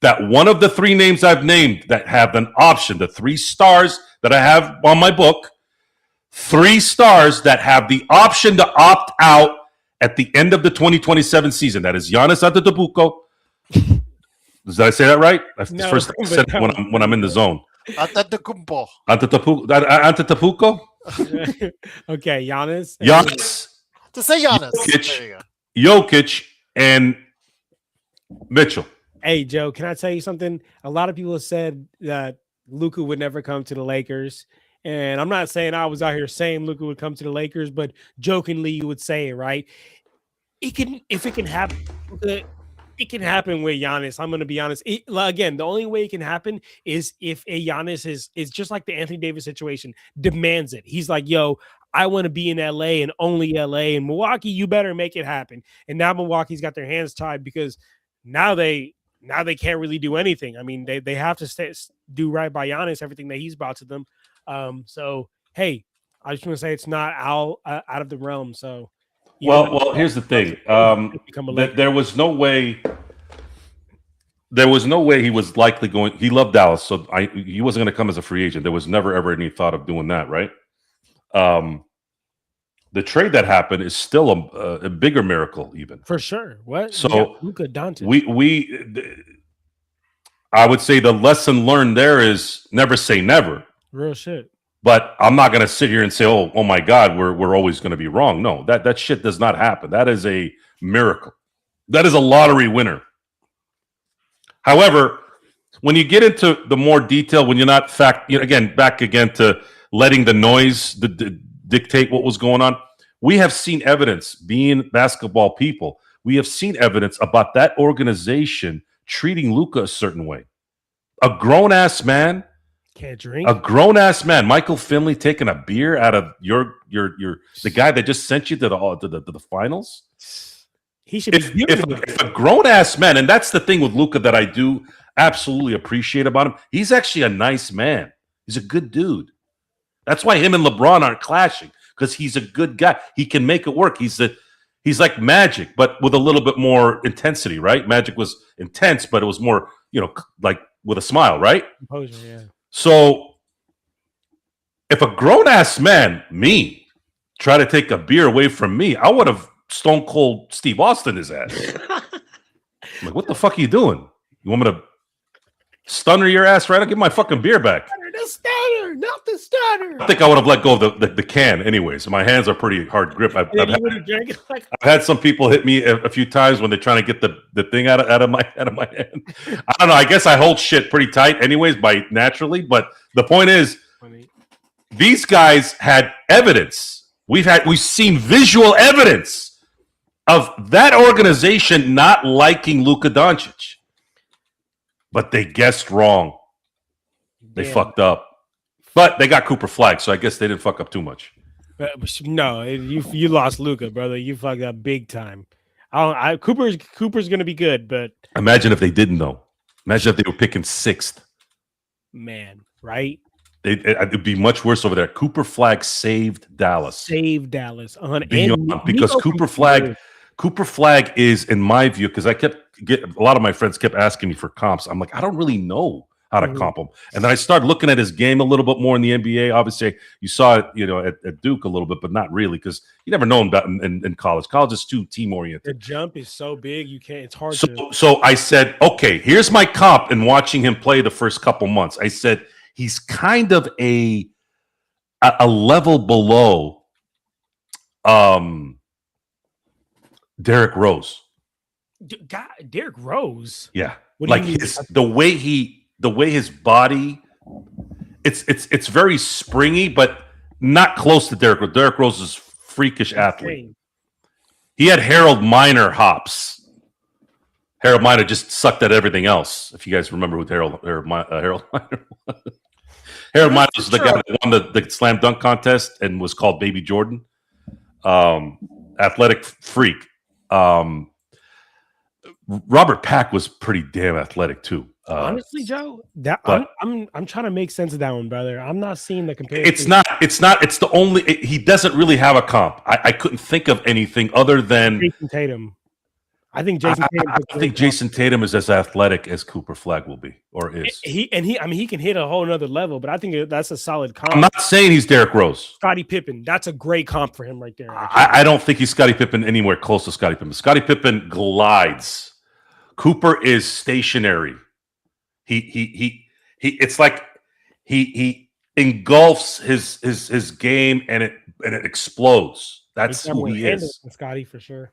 that one of the 3 names I've named that have an option, the 3 stars that I have on my book, 3 stars that have the option to opt out at the end of the 2027 season. That is Giannis Antetokounmpo. Did I say that right? That's the first time I said it when I'm in the zone. Antetokounmpo. Antetokounmpo? Okay, Giannis. Giannis. To say Giannis. Jokic, and Mitchell. Hey, Joe, can I tell you something? A lot of people have said that Luka would never come to the Lakers. And I'm not saying I was out here saying Luka would come to the Lakers, but jokingly you would say it, right? If it can happen, it can happen with Giannis. I'm going to be honest. Again, the only way it can happen is if a Giannis is just like the Anthony Davis situation, demands it. He's like, yo, I want to be in LA and only LA. And Milwaukee, you better make it happen. And now Milwaukee's got their hands tied because now they can't really do anything. I mean, they have to do right by Giannis, everything that he's brought to them. So, hey, I just want to say it's not out of the realm. So, well, here's the thing. There was no way. There was no way he was likely going. He loved Dallas, so he wasn't going to come as a free agent. There was never ever any thought of doing that, right? The trade that happened is still a bigger miracle, even for sure. What? So Luka Doncic. I would say the lesson learned there is never say never. Real shit. But I'm not going to sit here and say, oh my God, we're always going to be wrong. No, that shit does not happen. That is a miracle. That is a lottery winner. However, when you get into the more detail, when you're not back again to letting the noise dictate what was going on, we have seen evidence, being basketball people, we have seen evidence about that organization treating Luka a certain way. A grown-ass man. Can't drink. A grown-ass man, Michael Finley, taking a beer out of the guy that just sent you to the finals. He should be if a grown-ass man, and that's the thing with Luka that I do absolutely appreciate about him. He's actually a nice man. He's a good dude. That's why him and LeBron aren't clashing, because he's a good guy. He can make it work. He's like Magic, but with a little bit more intensity, right? Magic was intense, but it was more, like with a smile, right? Composure, yeah. So if a grown-ass man, me, try to take a beer away from me, I would have Stone Cold Steve Austin his ass. I'm like, what the fuck are you doing? You want me to stunner your ass right now? Give my fucking beer back. The stunner, not the stunner. I think I would have let go of the can anyway. So my hands are pretty hard grip. I've had some people hit me a few times when they're trying to get the thing out of my hand. I don't know. I guess I hold shit pretty tight anyways naturally. But the point is, these guys had evidence. We've seen visual evidence of that organization not liking Luka Doncic. But they guessed wrong. They fucked up. But they got Cooper Flagg, so I guess they didn't fuck up too much. No, you lost Luka, brother. You fucked up big time. Cooper's going to be good, but imagine if they didn't, though. Imagine if they were picking 6th. Man, right? It'd be much worse over there. Cooper Flagg saved Dallas. Because Cooper Flagg is, in my view, because a lot of my friends kept asking me for comps. I'm like, I don't really know how to comp him. And then I started looking at his game a little bit more in the NBA. Obviously, you saw it, at Duke a little bit, but not really, because you never know about in college. College is too team oriented. The jump is so big, you can't. It's hard. So I said, okay, here's my comp. And watching him play the first couple months, I said he's kind of a level below Derrick Rose. God, Derrick Rose. Yeah. What do you Like mean? the way his body, it's very springy, but not close to Derrick Rose. Derrick Rose is freakish athlete. Insane. He had Harold Miner hops. Harold Miner just sucked at everything else. If you guys remember who Harold Miner was. Harold Miner was the guy that won the slam dunk contest and was called Baby Jordan. Athletic freak. Robert Pack was pretty damn athletic too. Honestly, Joe, I'm trying to make sense of that one, brother. I'm not seeing the comparison. It's the only. He doesn't really have a comp. I couldn't think of anything other than Jason Tatum. I think Jason Tatum. I think Jason Tatum is as athletic as Cooper Flag will be, or is. I mean, he can hit a whole nother level, but I think that's a solid comp. I'm not saying he's Derrick Rose. Scottie Pippen. That's a great comp for him right there. I don't think he's Scottie Pippen anywhere close to Scottie Pippen. Scottie Pippen glides. Cooper is stationary. He it's like he engulfs his game and it explodes. That's who he is. Scottie for sure.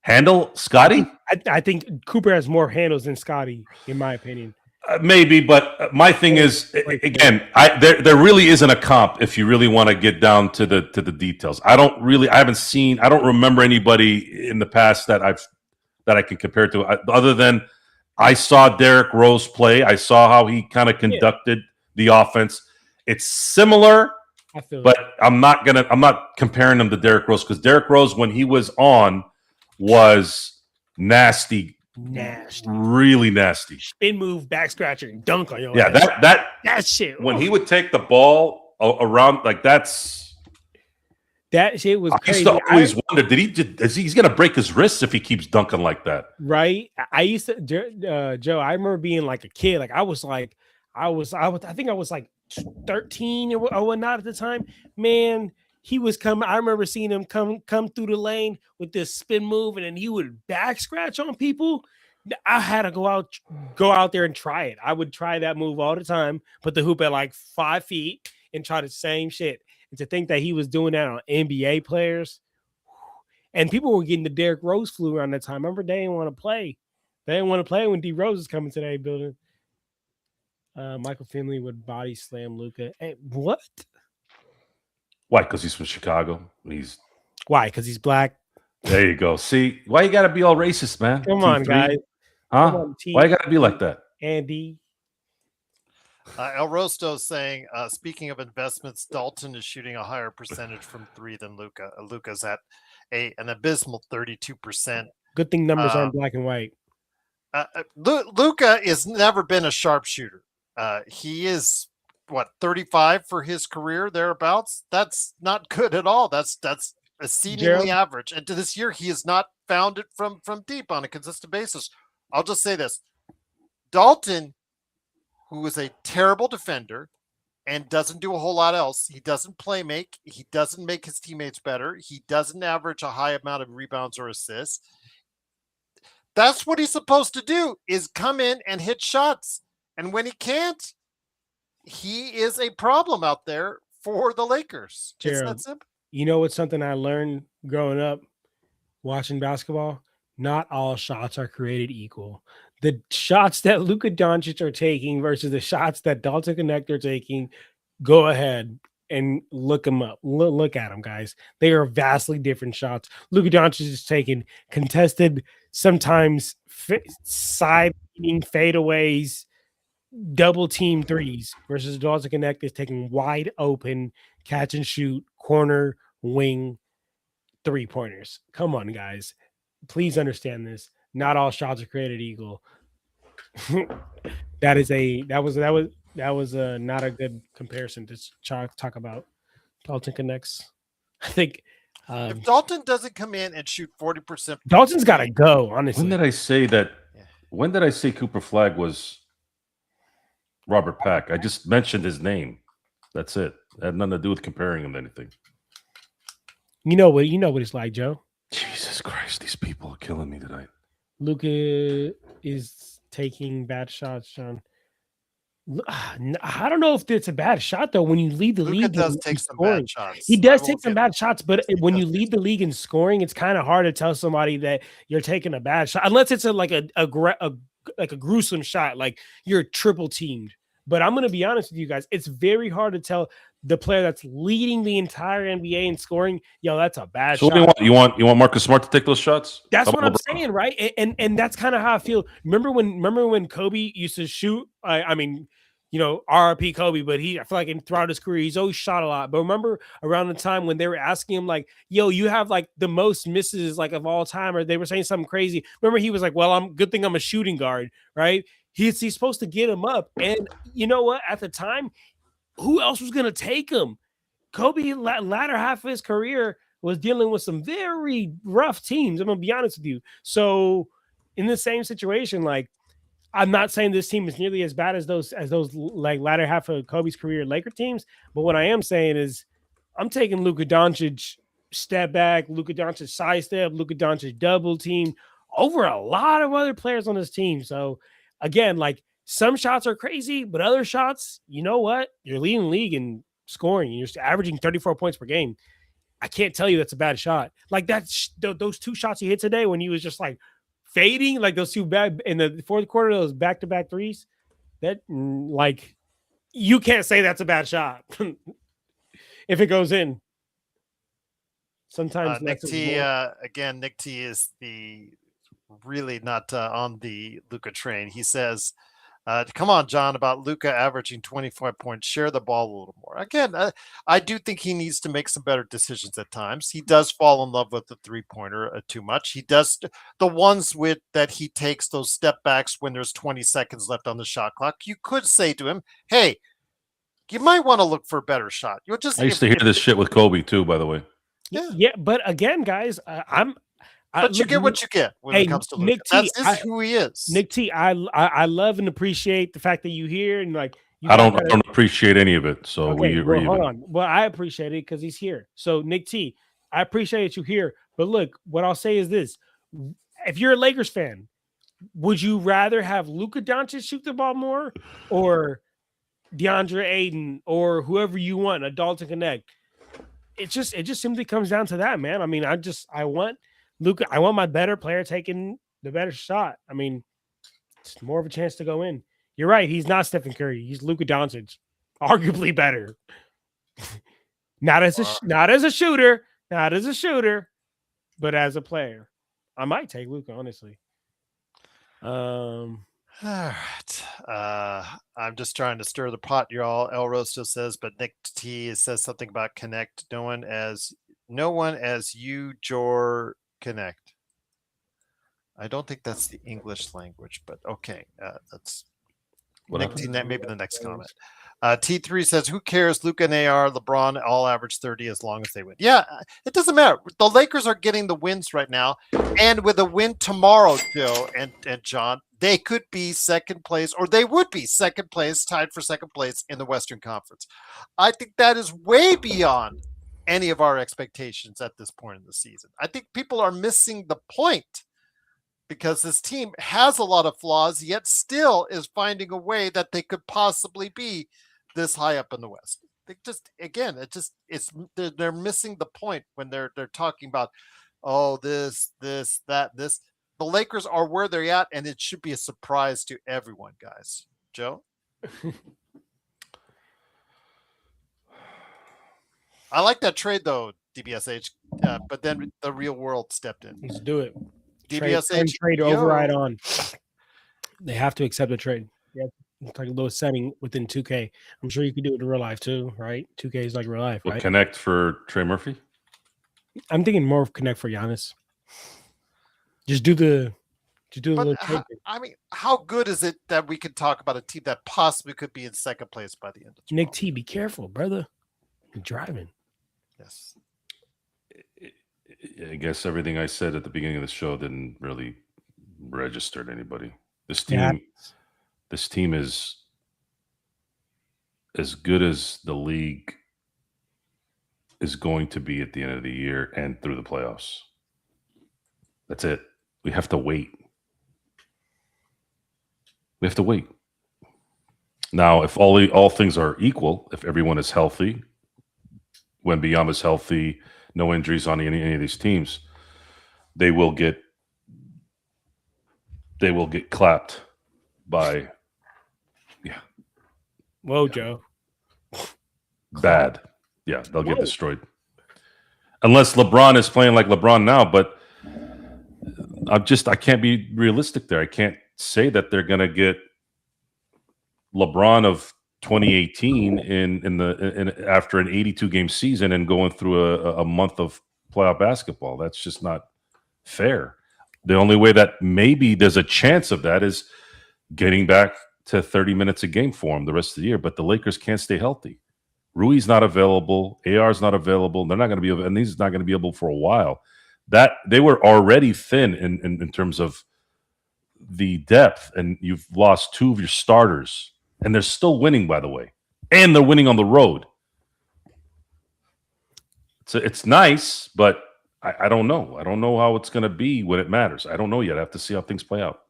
Handle Scottie? I think Cooper has more handles than Scottie, in my opinion. Maybe, but my thing is, again, there really isn't a comp if you really want to get down to the details. I don't remember anybody in the past that I can compare to, other than I saw Derrick Rose play. I saw how he kind of conducted the offense. It's similar, but I'm not comparing him to Derrick Rose, because Derrick Rose, when he was on, was nasty, really nasty. Spin move, back scratcher, and dunk on your ass. that shit. When he would take the ball around, like that shit was crazy. I used to always wonder, he's going to break his wrists if he keeps dunking like that, right? I used to, Joe. I remember being like a kid. Like I think I was like 13 or whatnot at the time. Man, he was coming. I remember seeing him come through the lane with this spin move, and then he would back scratch on people. I had to go out there and try it. I would try that move all the time, put the hoop at like 5 feet and try the same shit. And to think that he was doing that on NBA players, and people were getting the Derrick Rose flu around that time. Remember, they didn't want to play. They didn't want to play when D Rose was coming to that building. Michael Finley would body slam Luka. Hey, what? Why? Because he's from Chicago. Why? Because he's black. There you go. See, why you got to be all racist, man? Come on, guys. Huh? Why you got to be like that? Andy. El Rosto saying, speaking of investments, Dalton is shooting a higher percentage from three than Luka. Luka's at an abysmal 32%. Good thing numbers aren't black and white. Luka has never been a sharpshooter. He is 35 for his career, thereabouts. That's not good at all. That's exceedingly average. And to this year, he has not found it from deep on a consistent basis. I'll just say this: Dalton, who is a terrible defender and doesn't do a whole lot else. He doesn't play make. He doesn't make his teammates better. He doesn't average a high amount of rebounds or assists. That's what he's supposed to do, is come in and hit shots. And when he can't, he is a problem out there for the Lakers. Gerald, you know what's something I learned growing up watching basketball? Not all shots are created equal. The shots that Luka Doncic are taking versus the shots that Dalton Connect are taking, go ahead and look them up. Look at them, guys. They are vastly different shots. Luka Doncic is taking contested, sometimes side-leaning fadeaways, double team threes, versus Dalton Connect is taking wide open catch and shoot, corner, wing, 3-pointers. Come on, guys. Please understand this. Not all shots are created equal. That was not a good comparison to talk about Dalton Connects. I think if Dalton doesn't come in and shoot 40%, Dalton's got to go. Honestly, when did I say that? When did I say Cooper Flag was Robert Pack? I just mentioned his name. That's it. It had nothing to do with comparing him to anything. You know what it's like, Joe. Jesus Christ, these people are killing me tonight. Luka is taking bad shots, John. I don't know if it's a bad shot though. When you lead the Luka league does in take some scoring, bad shots. he I does will take some give bad him. shots. But He when does you lead the league in scoring, it's kind of hard to tell somebody that you're taking a bad shot, unless it's like a gruesome shot, like you're triple teamed. But I'm gonna be honest with you guys, it's very hard to tell the player that's leading the entire NBA in scoring. Yo, that's a bad So what shot. do you want? You want Marcus Smart to take those shots? That's How what I'm about LeBron? saying, right? And that's kind of how I feel. Remember when Kobe used to shoot? I mean, RIP Kobe, but I feel like throughout his career, he's always shot a lot. But remember around the time when they were asking him, like, yo, you have like the most misses like of all time, or they were saying something crazy. Remember, he was like, well, good thing I'm a shooting guard, right? He's supposed to get him up. And you know what? At the time, who else was gonna take him? Kobe, latter half of his career, was dealing with some very rough teams. I'm gonna be honest with you. So, in the same situation, like, I'm not saying this team is nearly as bad as those like latter half of Kobe's career Laker teams, but what I am saying is I'm taking Luka Doncic step back, Luka Doncic sidestep, Luka Doncic double team over a lot of other players on this team. So again, like, some shots are crazy, but other shots, you know what? You're leading the league in scoring. You're averaging 34 points per game. I can't tell you that's a bad shot. Like those two shots he hit today when he was just like fading, like those two bad in the fourth quarter, those back-to-back threes. That like, you can't say that's a bad shot if it goes in. Sometimes Nick T. Again, Nick T. is really not on the Luka train. He says, come on, John, about Luka averaging 25 points. Share the ball a little more. Again, I do think he needs to make some better decisions at times. He does fall in love with the three-pointer too much. He does the ones that he takes those step backs when there's 20 seconds left on the shot clock. You could say to him, hey, you might want to look for a better shot. You'll just I used to hear this shit with Kobe too, by the way. Yeah, but again, guys, But you get what you get when it comes to Luka. Nick T, That's who he is. Nick T, I love and appreciate the fact that you here and like I don't appreciate any of it. So okay, hold on. Well, I appreciate it because he's here. So Nick T, I appreciate you here. But look, what I'll say is this: if you're a Lakers fan, would you rather have Luka Doncic shoot the ball more, or DeAndre Ayton, or whoever you want, a Dalton Connect? It just simply comes down to that, man. I mean, I want Luka. I want my better player taking the better shot. I mean, it's more of a chance to go in. You're right. He's not Stephen Curry. He's Luka Doncic, arguably better. not as a shooter, but as a player, I might take Luka, honestly. All right. I'm just trying to stir the pot, y'all. El Rosto says, but Nick T says something about connect. No one as you, Jor, connect. I don't think that's the English language, but okay. That's Nick T. Maybe the next comment. T3 says, who cares? Luka and AR, LeBron all average 30 as long as they win. Yeah, it doesn't matter. The Lakers are getting the wins right now. And with a win tomorrow, Joe and John, they could be second place, or they would be second place, tied for second place in the Western Conference. I think that is way beyond any of our expectations at this point in the season. I think people are missing the point, because this team has a lot of flaws, yet still is finding a way that they could possibly be this high up in the West. They just, again, they're missing the point when they're talking about, oh, this, that, this. The Lakers are where they're at, and it should be a surprise to everyone, guys. Joe? I like that trade, though, DBSH, but then the real world stepped in. Let's do it. DBSH trade override on. They have to accept a trade. Yeah, it's like a little setting within 2K. I'm sure you could do it in real life too, right? 2K is like real life, right? Connect for Trey Murphy. I'm thinking more of Connect for Giannis. Just do the little trade. I mean, how good is it that we could talk about a team that possibly could be in second place by the end of Nick T, be careful, brother. You're driving. Yes. I guess everything I said at the beginning of the show didn't really register to anybody. This team is as good as the league is going to be at the end of the year and through the playoffs. That's it. We have to wait. Now, if all things are equal, if everyone is healthy, Wemby is healthy, no injuries on any of these teams, they will get clapped by Whoa, Joe. bad. Yeah, they'll get destroyed. Unless LeBron is playing like LeBron now, but I can't be realistic there. I can't say that they're going to get LeBron of 2018 in after an 82 game season and going through a month of playoff basketball. That's just not fair. The only way that maybe there's a chance of that is getting back to 30 minutes a game for him the rest of the year. But the Lakers can't stay healthy. Rui's not available. AR's not available. They're not going to be able, and he's not going to be able for a while. That they were already thin in terms of the depth, and you've lost two of your starters, and they're still winning, by the way, and they're winning on the road. So it's nice, but I don't know. I don't know how it's going to be when it matters. I don't know yet. I have to see how things play out.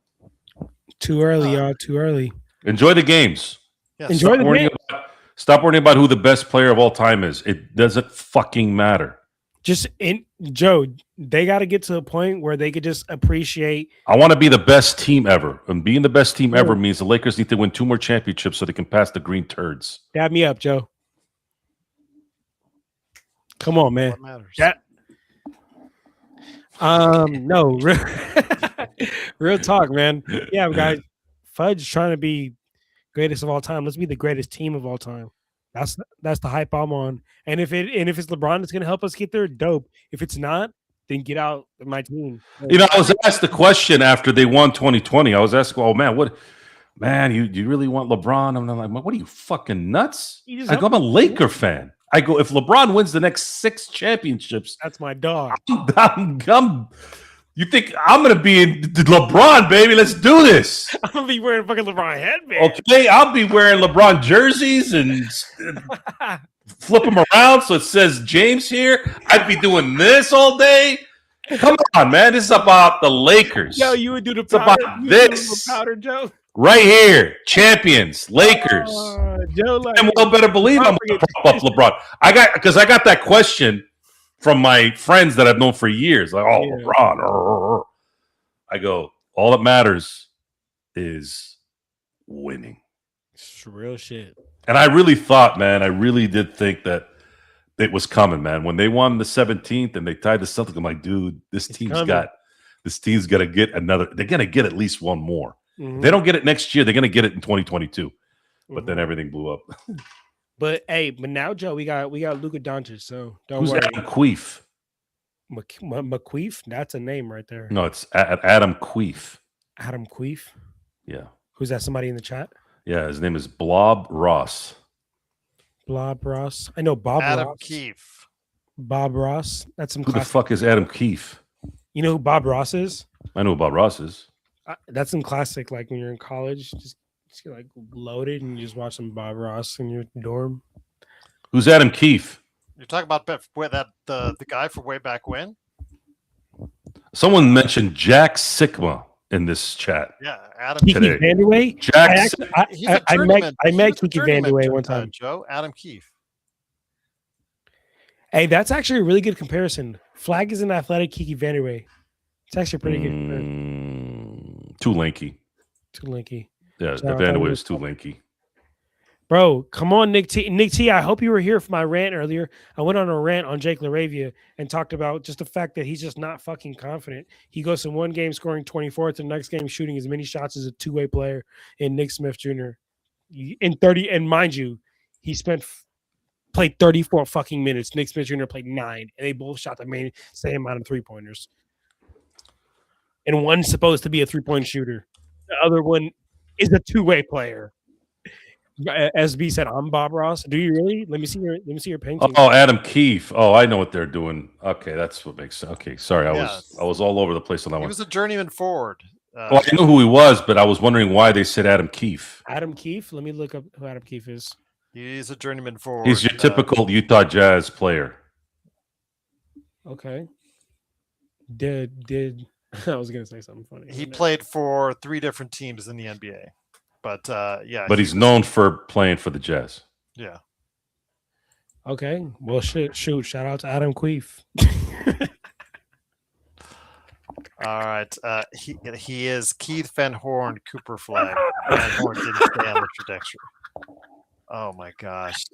Too early, y'all. Too early. Enjoy the games. Yes. Enjoy the game. Stop worrying about who the best player of all time is. It doesn't fucking matter. Joe, they got to get to a point where they could just appreciate. I want to be the best team ever. And being the best team ever means the Lakers need to win 2 more championships so they can pass the green turds. Dab me up, Joe. Come on, man. What matters? No, real talk, man. Yeah, guys. Fudge trying to be greatest of all time. Let's be the greatest team of all time. That's the hype I'm on. And if it's LeBron that's going to help us get there, dope. If it's not, then get out of my team. You know, I was asked the question after they won 2020. I was asking, "Oh man, you really want LeBron?" And I'm like, "What are you fucking nuts?" I go, "I'm a Laker fan." I go, "If LeBron wins the next 6 championships, that's my dog." You think I'm gonna be in LeBron, baby? Let's do this. I'm gonna be wearing a fucking LeBron headband. Okay, I'll be wearing LeBron jerseys and flip them around so it says James here. I'd be doing this all day. Come on, man. This is about the Lakers. Yo, you would do the powder. It's about this. Joe. Right here. Champions, Lakers. Joe, like, and well better believe I'm gonna prop up LeBron. I got that question from my friends that I've known for years. Like, LeBron. I go, all that matters is winning. It's real shit. And I really thought, man, I really did think that it was coming, man. When they won the 17th and they tied the Celtics, I'm like, dude, this team's got to get another. They're going to get at least one more. Mm-hmm. If they don't get it next year, they're going to get it in 2022. But then everything blew up. But now, Joe, we got Luka Doncic, so don't Who's worry. Adam Queef? McQueef? That's a name right there. No, it's Adam Queef. Adam Queef? Yeah. Who's that? Somebody in the chat? Yeah, his name is Blob Ross. Blob Ross. I know Bob Adam Ross. Keefe. Bob Ross. That's some. Who the fuck is Adam Keefe? You know who Bob Ross is? I know who Bob Ross is. That's some classic. Like when you're in college, just get like loaded and you just watch some Bob Ross in your dorm. Who's Adam Keefe? You're talking about the guy from way back when? Someone mentioned Jack Sikma in this chat. Yeah, Adam Kiki Vandeweghe. Jack. I met Kiki Vandeweghe one time. Joe, Adam Keefe. Hey, that's actually a really good comparison. Flag is an athletic Kiki Vandeweghe. It's actually pretty good. Too lanky. Yeah, the Vandeweghe is too lanky. Bro, come on, Nick T. Nick T, I hope you were here for my rant earlier. I went on a rant on Jake LaRavia and talked about just the fact that he's just not fucking confident. He goes from one game scoring 24 to the next game shooting as many shots as a two-way player in Nick Smith Jr. And mind you, he played 34 fucking minutes. Nick Smith Jr. played 9, and they both shot the same amount of three-pointers. And one's supposed to be a three-point shooter. The other one is a two-way player. SB said, "I'm Bob Ross." Do you really? Let me see your painting. Oh, Adam Keefe. Oh, I know what they're doing. Okay, that's what makes sense. Okay, sorry, I was all over the place on that one. He was a journeyman forward. Well, I knew who he was, but I was wondering why they said Adam Keefe. Adam Keefe. Let me look up who Adam Keefe is. He's a journeyman forward. He's your typical Utah Jazz player. Okay. Did I was gonna say something funny. He played for 3 different teams in the NBA. But yeah, But he's known for playing for the Jazz. Yeah. Okay. Well, shoot. Shout out to Adam Queef. All right. He is Keith Van Horn, Cooper Flag. Van Horn didn't stay on the trajectory. Oh my gosh.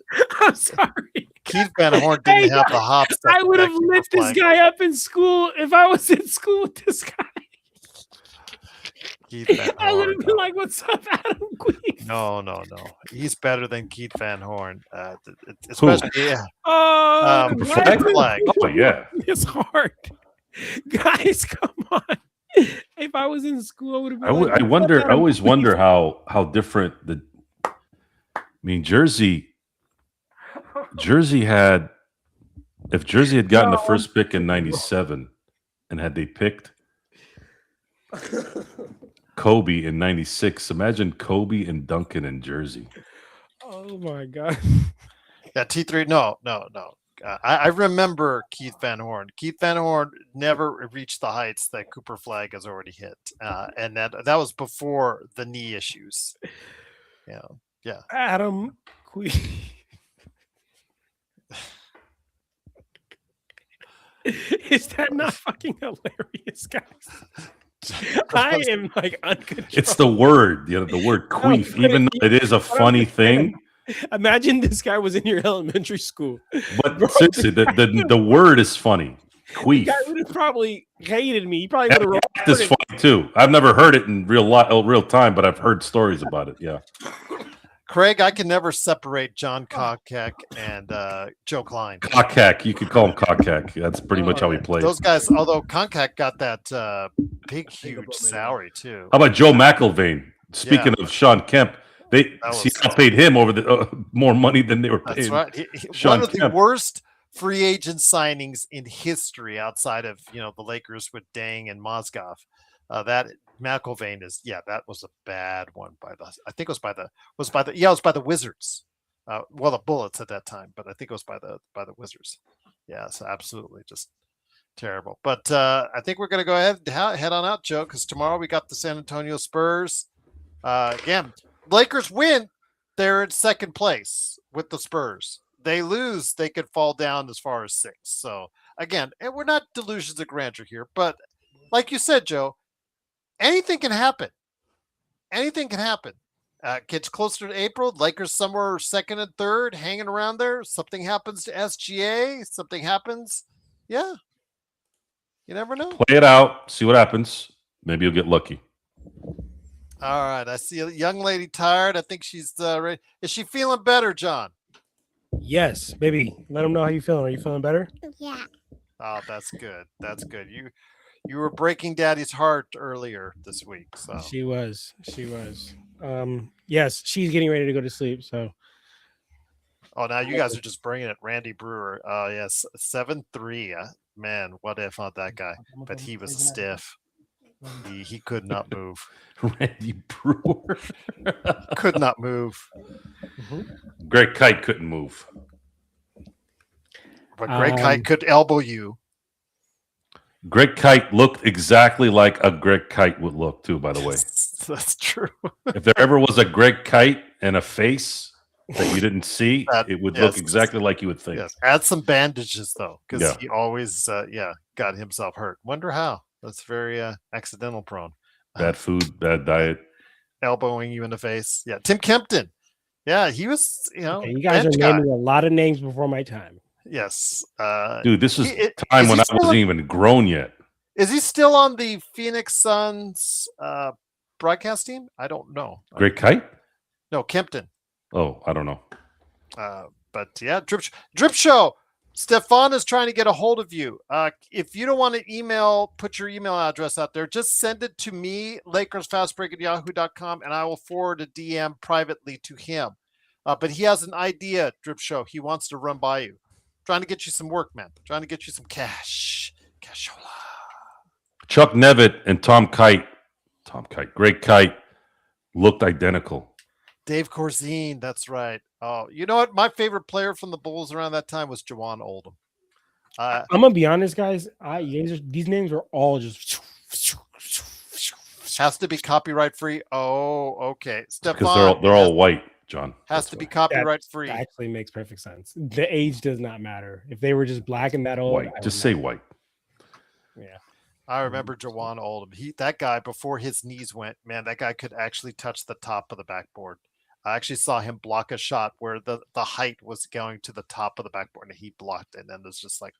I'm sorry. Keith Van Horn didn't have the hops. I would have lit this guy up in school if I was in school with this guy. Keith Van Horn. I would have been like, "What's up, Adam Queef?" No. He's better than Keith Van Horn. Especially, yeah. Oh, Flag. Oh, yeah. It's hard. Guys, come on. If I was in school, I would have been I always wonder how different Jersey had, if Jersey had gotten the first pick in 97 and had they picked Kobe in 96, imagine Kobe and Duncan in Jersey. Oh my God. Yeah, T3. No. I remember Keith Van Horn. Keith Van Horn never reached the heights that Cooper Flag has already hit. And that was before the knee issues. Yeah. Adam Queef. Is that not fucking hilarious, guys? I am like uncontrolled. It's the word, the word queef, even though it is a funny thing. Imagine this guy was in your elementary school. But seriously, the word is funny. Queef. Guy would have probably hated me. He probably would have. This is funny too. I've never heard it in real time, but I've heard stories about it. Yeah. Craig, I can never separate John Kokek and Joe Klein. Kokek, you could call him Kokek. That's pretty much how he plays. Those guys, although Kokek got that big, huge salary too. How about Joe McIlvaine? Speaking of Sean Kemp, Seattle paid him over the more money than they were paying. That's right. One of the worst free agent signings in history, outside of the Lakers with Dang and Mozgov. That McIlvaine is that was a bad one by the Wizards. Well, the Bullets at that time, but I think it was by the Wizards. Yeah, so absolutely just terrible. But I think we're going to go ahead and head on out, Joe, because tomorrow we got the San Antonio Spurs. Again, Lakers win, they're in second place with the Spurs. They lose, they could fall down as far as 6. So again, and we're not delusions of grandeur here, but like you said, Joe, anything can happen. Anything can happen. Gets closer to April. Lakers somewhere second and third, hanging around there. Something happens to SGA. Something happens. Yeah. You never know. Play it out. See what happens. Maybe you'll get lucky. All right. I see a young lady tired. I think she's ready. Is she feeling better, John? Yes, baby. Let them know how you feeling. Are you feeling better? Yeah. Oh, that's good. That's good. You were breaking Daddy's heart earlier this week. So She was. Yes, she's getting ready to go to sleep. So. Oh, now you guys are just bringing it. Randy Brewer. Yes, 7'3". Man, what if not that guy? But he was stiff. He could not move. Randy Brewer could not move. Greg Kite couldn't move. But Greg Kite could elbow you. Greg Kite looked exactly like a Greg Kite would look too, by the way. That's true. If there ever was a Greg Kite and a face that you didn't see, it would look exactly like you would think. Yes. Add some bandages, though, because he always got himself hurt. Wonder how. That's very accidental prone. Bad food, bad diet. Elbowing you in the face. Yeah. Tim Kempton. Yeah, he was, you guys are naming a lot of names before my time. Yes. Dude, this was time when I wasn't even grown yet. Is he still on the Phoenix Suns broadcast team? I don't know. Greg Kite? No, Kempton. Oh, I don't know. But yeah, Drip Show. Stefan is trying to get a hold of you. If you don't want to put your email address out there, just send it to me, LakersFastBreak@yahoo.com, and I will forward a DM privately to him. But he has an idea, Drip Show. He wants to run by you. Trying to get you some work, man. Trying to get you some cash. Cashola. Chuck Nevitt and Greg Kite looked identical. Dave Corzine, that's right. Oh, you know what? My favorite player from the Bulls around that time was Jawan Oldham. I'm gonna be honest, guys. These names are all just Has to be copyright free. Oh, okay. Because Stefan, they're all white, John. has That's to be why. copyright free. That actually makes perfect sense. The age does not matter. If they were just black and that old, White. Just say white. Yeah. I remember Jawan Oldham. That guy, before his knees went, man, that guy could actually touch the top of the backboard. I actually saw him block a shot where the height was going to the top of the backboard, and he blocked it. And it's just like,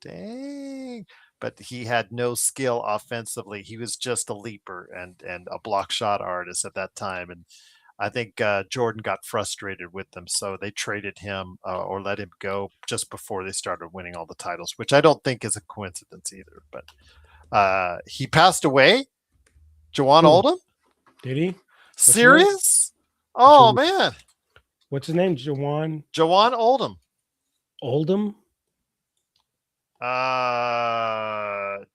dang. But he had no skill offensively. He was just a leaper and a block shot artist at that time. And I think Jordan got frustrated with them, so they traded him or let him go just before they started winning all the titles, which I don't think is a coincidence either. But he passed away. Jawan Oldham? Did he? Serious? Oh, man. What's his name? Jawan Oldham. Oldham?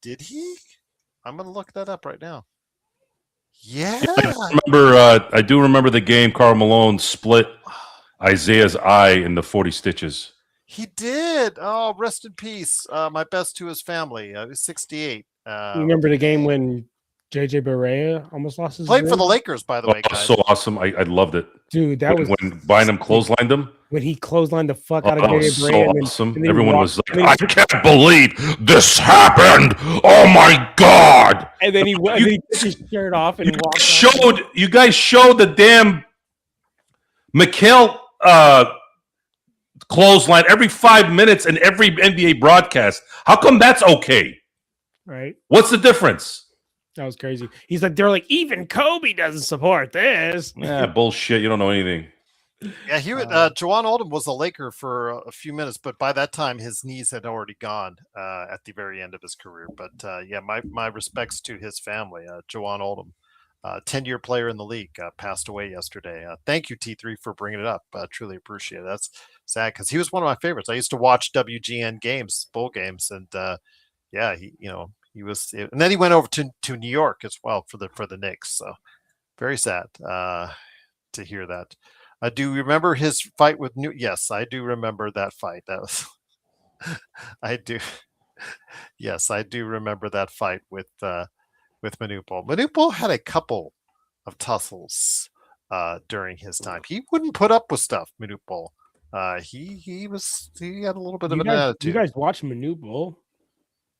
Did he? I'm going to look that up right now. Yeah. I do remember the game Karl Malone split Isaiah's eye into 40 stitches. He did. Oh, rest in peace. My best to his family. He was 68. You remember the game when JJ Barea almost lost his played for the leg? Lakers, by the way, guys. So awesome. I loved it. Dude, that was when Bynum clotheslined him. when he clotheslined the fuck out of JJ So Barea. awesome. and then Everyone he was walked- like, I can't believe this happened. Oh my God. and then he took his shirt off and walked out. You guys showed the damn Mikhail clothesline every 5 minutes in every NBA broadcast. How come that's okay? Right? What's the difference? That was crazy. He's like, they're like, even Kobe doesn't support this. Yeah, bullshit. You don't know anything. Yeah, Jawan Oldham was a Laker for a few minutes, but by that time his knees had already gone at the very end of his career. But yeah, my respects to his family. Jawan Oldham, 10-year player in the league, passed away yesterday. Thank you, T3, for bringing it up. Truly appreciate it. That's sad because he was one of my favorites. I used to watch WGN games, bowl games, and yeah, he was, and then he went over to New York as well for the Knicks. So very sad to hear that. Do you remember his fight with New? Yes, I do remember that fight. That was, I do. Yes, I do remember that fight with Manute. Manute had a couple of tussles during his time. He wouldn't put up with stuff. Manute. He had a little bit of an attitude. You guys watch Manute?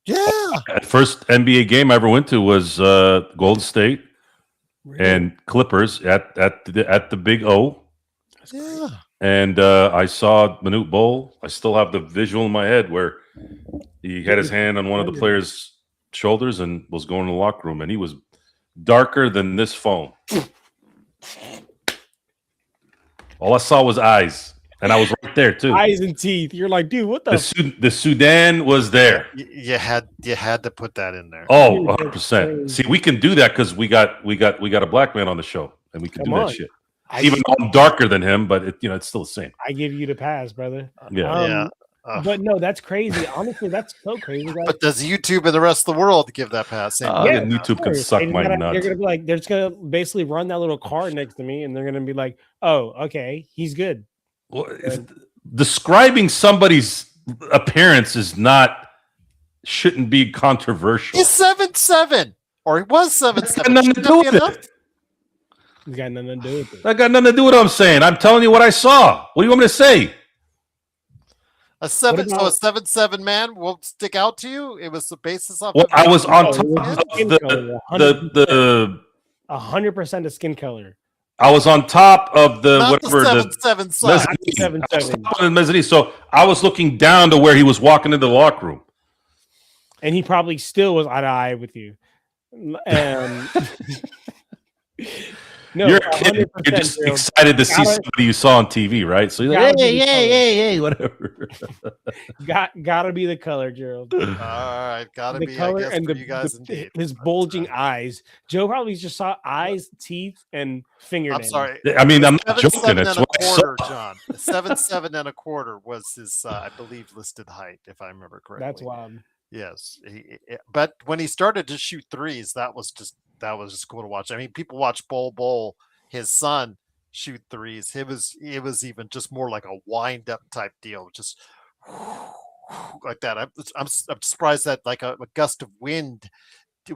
Yeah. First NBA game I ever went to was Golden State and Clippers at the Big O. Yeah. And I saw Manute Bol. I still have the visual in my head where he had his hand on one of the players' shoulders and was going to the locker room, and he was darker than this phone. All I saw was eyes, and I was right there too. Eyes and teeth. You're like, dude, what the Sudan was there. You had to put that in there. Oh, 100%. See, we can do that because we got a black man on the show, and we can do that shit. Even though I'm darker than him, but it's still the same. I give you the pass, brother. Yeah. But no, that's crazy. Honestly, that's so crazy. Guys. But does YouTube and the rest of the world give that pass? Yeah, YouTube can suck my nuts. They're gonna be like, they're just gonna basically run that little card next to me, and they're gonna be like, "Oh, okay, he's good." Well, describing somebody's appearance shouldn't be controversial. He's 7'7", or he was 7'7". Nothing to do with it. He's got nothing to do with it. That got nothing to do with what I'm saying. I'm telling you what I saw. What do you want me to say? A 7'7" man will stick out to you. It was the basis of. Well, I was on top of the 100% of skin color. I was on top of the Not whatever the 7'7" side. mezzanine. So I was looking down to where he was walking into the locker room, and he probably still was eye to eye with you. No, you're a kid. You're just excited to see somebody you saw on TV, right? So you're like, hey, whatever. Gotta be the color, Gerald. All right, gotta the be. color I guess, and for you guys indeed. His bulging eyes. Joe probably just saw eyes, teeth, and fingernails. I'm sorry. I mean, I'm not joking. It's what I saw. John. 7'7.25" was his, I believe, listed height, if I remember correctly. That's wild. Yes, but when he started to shoot threes, that was just cool to watch. I mean, people watch Bol, his son, shoot threes. It was even just more like a wind up type deal, just like that. I'm surprised that like a gust of wind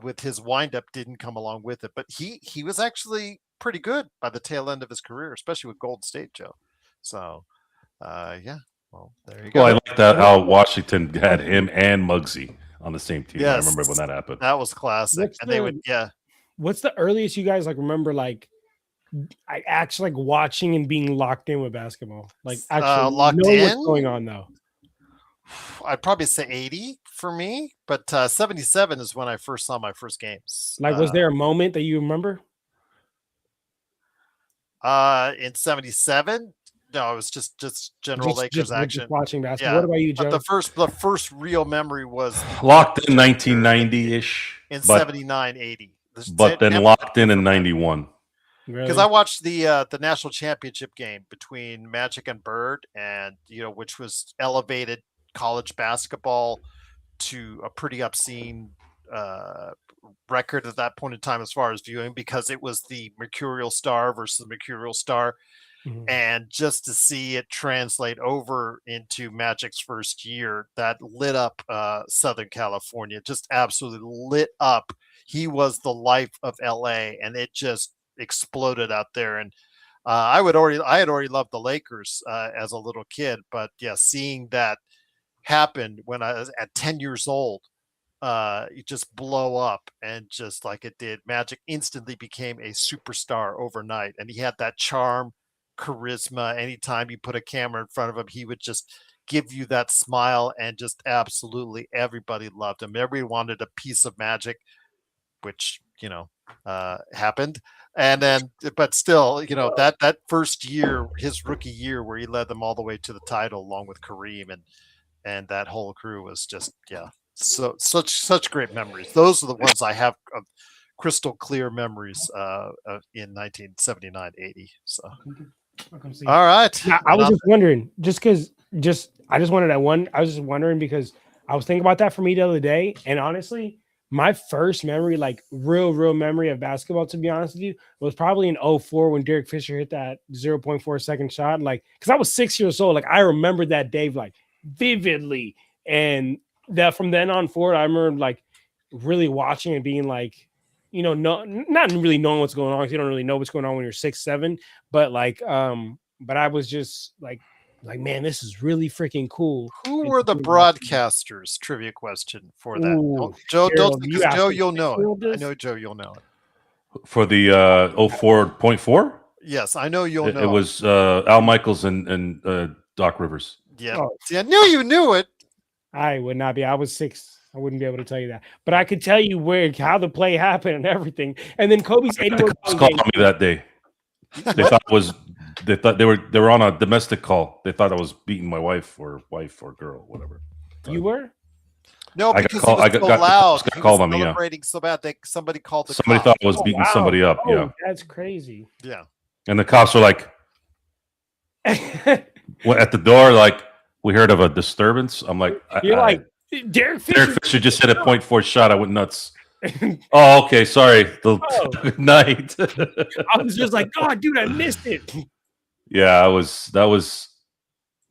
with his windup didn't come along with it. But he was actually pretty good by the tail end of his career, especially with Golden State, Joe. So, yeah. Well, there you go. Well, I like that how Washington had him and Muggsy on the same team. I remember when that happened. That was classic. They would, What's the earliest you guys like remember like I actually like watching and being locked in with basketball? Like actually locked knowing in? what's going on though. I'd probably say 80 for me, but 77 is when I first saw my first games. Like, was there a moment that you remember? In 77? No, it was just general Lakers action. Just watching basketball. What about you, Joe? But the first real memory was locked in 1990-ish. In 79, 80. But then locked in 91. Because I watched the national championship game between Magic and Bird, and which was elevated college basketball to a pretty obscene record at that point in time as far as viewing, because it was the Mercurial Star versus the Mercurial Star. Mm-hmm. And just to see it translate over into Magic's first year, that lit up Southern California, just absolutely lit up. He was the life of LA, and it just exploded out there. And I had already loved the Lakers as a little kid, but yeah, seeing that happen when I was at 10 years old, you just blow up, and just like it did, Magic instantly became a superstar overnight. And he had that charm, charisma. Anytime you put a camera in front of him, he would just give you that smile, and just absolutely everybody loved him. Everybody wanted a piece of Magic, which happened. And then, but still, that first year, his rookie year, where he led them all the way to the title along with Kareem and that whole crew, was just so such great memories. Those are the ones I have of crystal clear memories in 1979-80. So all right. Now, I was just wondering, I was just wondering because I was thinking about that for me the other day, and honestly, my first memory, like real memory of basketball, to be honest with you, was probably in 04 when Derek Fisher hit that 0.4 second shot. Like, because I was 6 years old. Like, I remember that day like vividly. And that from then on forward, I remember like really watching and being like, not really knowing what's going on, because you don't really know what's going on when you're 6, 7. But like, but I was just like, man, this is really freaking cool. Who were the broadcasters? Trivia question for that. Ooh, Joe, Gerald, Joe, you'll know it. I know, Joe, you'll know it. For the 04.4? Yes, I know you'll know. It was Al Michaels and Doc Rivers. Yeah. Oh. See, I knew you knew it. I would not be. I was 6. I wouldn't be able to tell you that. But I could tell you how the play happened and everything. And then Kobe's 81 called me that day. They thought they were on a domestic call. They thought I was beating my wife or girl, whatever. You were? No, because he was so loud. He was celebrating so bad. Somebody called the Somebody thought I was beating somebody up. Yeah, that's crazy. Yeah. And the cops were like, at the door, like, we heard of a disturbance. I'm like, Derek Fisher just hit a .4 shot. I went nuts. Oh, okay. Sorry. Good night. I was just like, God, dude, I missed it. Yeah, that was,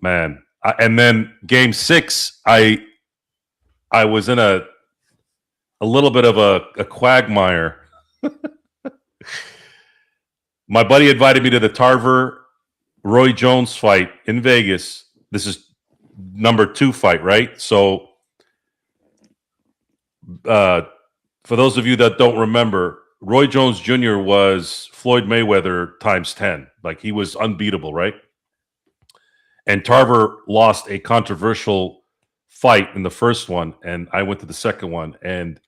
man. And then game 6, I was in a little bit of a quagmire. My buddy invited me to the Tarver Roy Jones fight in Vegas. This is number 2 fight, right? So, for those of you that don't remember, Roy Jones Jr. was Floyd Mayweather times 10. Like, he was unbeatable, right? And Tarver lost a controversial fight in the first one, and I went to the second one, and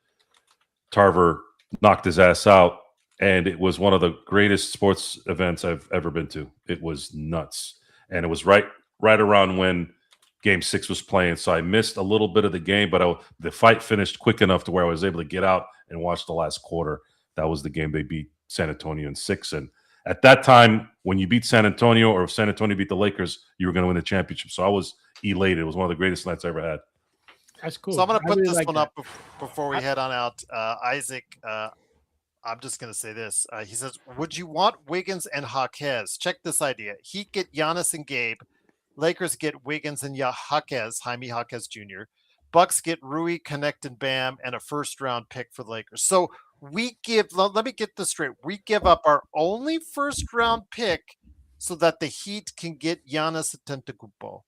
Tarver knocked his ass out, and it was one of the greatest sports events I've ever been to. It was nuts, and it was right around when Game 6 was playing, so I missed a little bit of the game, but the fight finished quick enough to where I was able to get out and watch the last quarter. That was the game they beat San Antonio in 6, and at that time, when you beat San Antonio or if San Antonio beat the Lakers, you were going to win the championship. So I was elated. It was one of the greatest nights I ever had. That's cool. So I'm going to put this one up before we head on out. Isaac, I'm just going to say this. He says, would you want Wiggins and Jaquez? Check this idea. Heat get Giannis and Gabe. Lakers get Wiggins and Jaquez, Jaime Jaquez Jr. Bucks get Rui, Connect, and Bam, and a first-round pick for the Lakers. So we give. Let me get this straight. We give up our only first-round pick so that the Heat can get Giannis Antetokounmpo.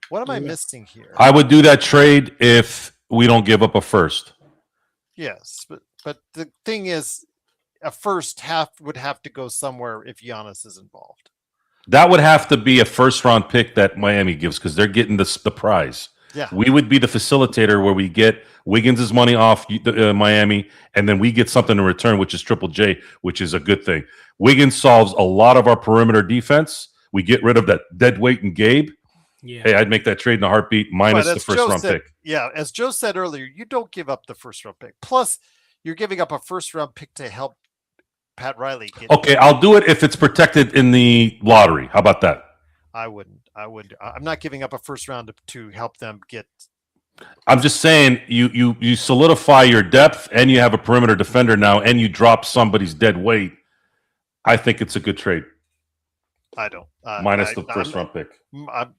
What am I missing here? I would do that trade if we don't give up a first. Yes, but the thing is, a first half would have to go somewhere if Giannis is involved. That would have to be a first-round pick that Miami gives because they're getting the prize. Yeah. We would be the facilitator where we get Wiggins' money off Miami, and then we get something in return, which is Triple J, which is a good thing. Wiggins solves a lot of our perimeter defense. We get rid of that dead weight in Gabe. Yeah. Hey, I'd make that trade in a heartbeat minus the first-round pick. Yeah, as Joe said earlier, you don't give up the first-round pick. Plus, you're giving up a first-round pick to help Pat Riley get. Okay, I'll do it if it's protected in the lottery. How about that? I wouldn't. I'm not giving up a first round to help them get. I'm just saying you solidify your depth and you have a perimeter defender now and you drop somebody's dead weight. I think it's a good trade. I don't. Minus the first round pick.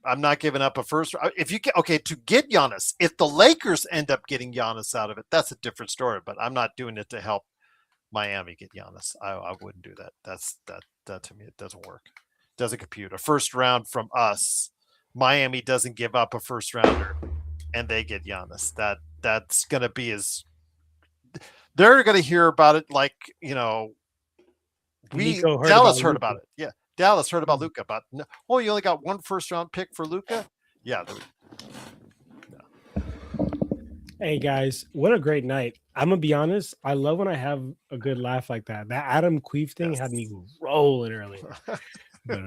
I'm not giving up a first. If you get to get Giannis, if the Lakers end up getting Giannis out of it, that's a different story. But I'm not doing it to help Miami get Giannis. I wouldn't do that. That to me, it doesn't work. Doesn't compute. A first round from us, Miami doesn't give up a first rounder, and they get Giannis. That's gonna be as they're gonna hear about it like Dallas heard about it. Yeah, Dallas heard about Luka. But you only got one first round pick for Luka. Yeah. Hey guys, what a great night. I'm gonna be honest. I love when I have a good laugh like that. That Adam Queef thing had me rolling earlier. But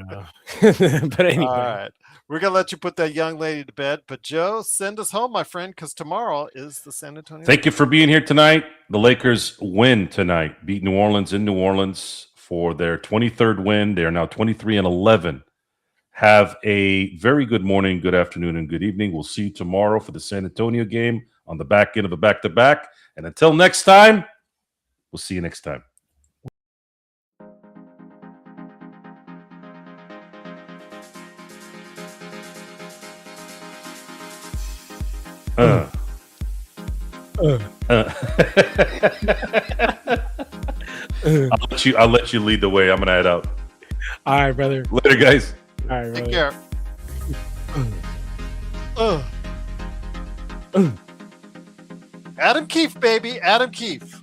anyway. All right. We're going to let you put that young lady to bed. But, Joe, send us home, my friend, because tomorrow is the San Antonio. Thank you for being here tonight. The Lakers win tonight. Beat New Orleans in New Orleans for their 23rd win. They are now 23-11. Have a very good morning, good afternoon, and good evening. We'll see you tomorrow for the San Antonio game on the back end of a back-to-back. And until next time, we'll see you next time. I'll let you lead the way. I'm gonna head out. All right, brother. Later, guys. All right, Take brother. care. Adam Keefe, baby. Adam Keefe.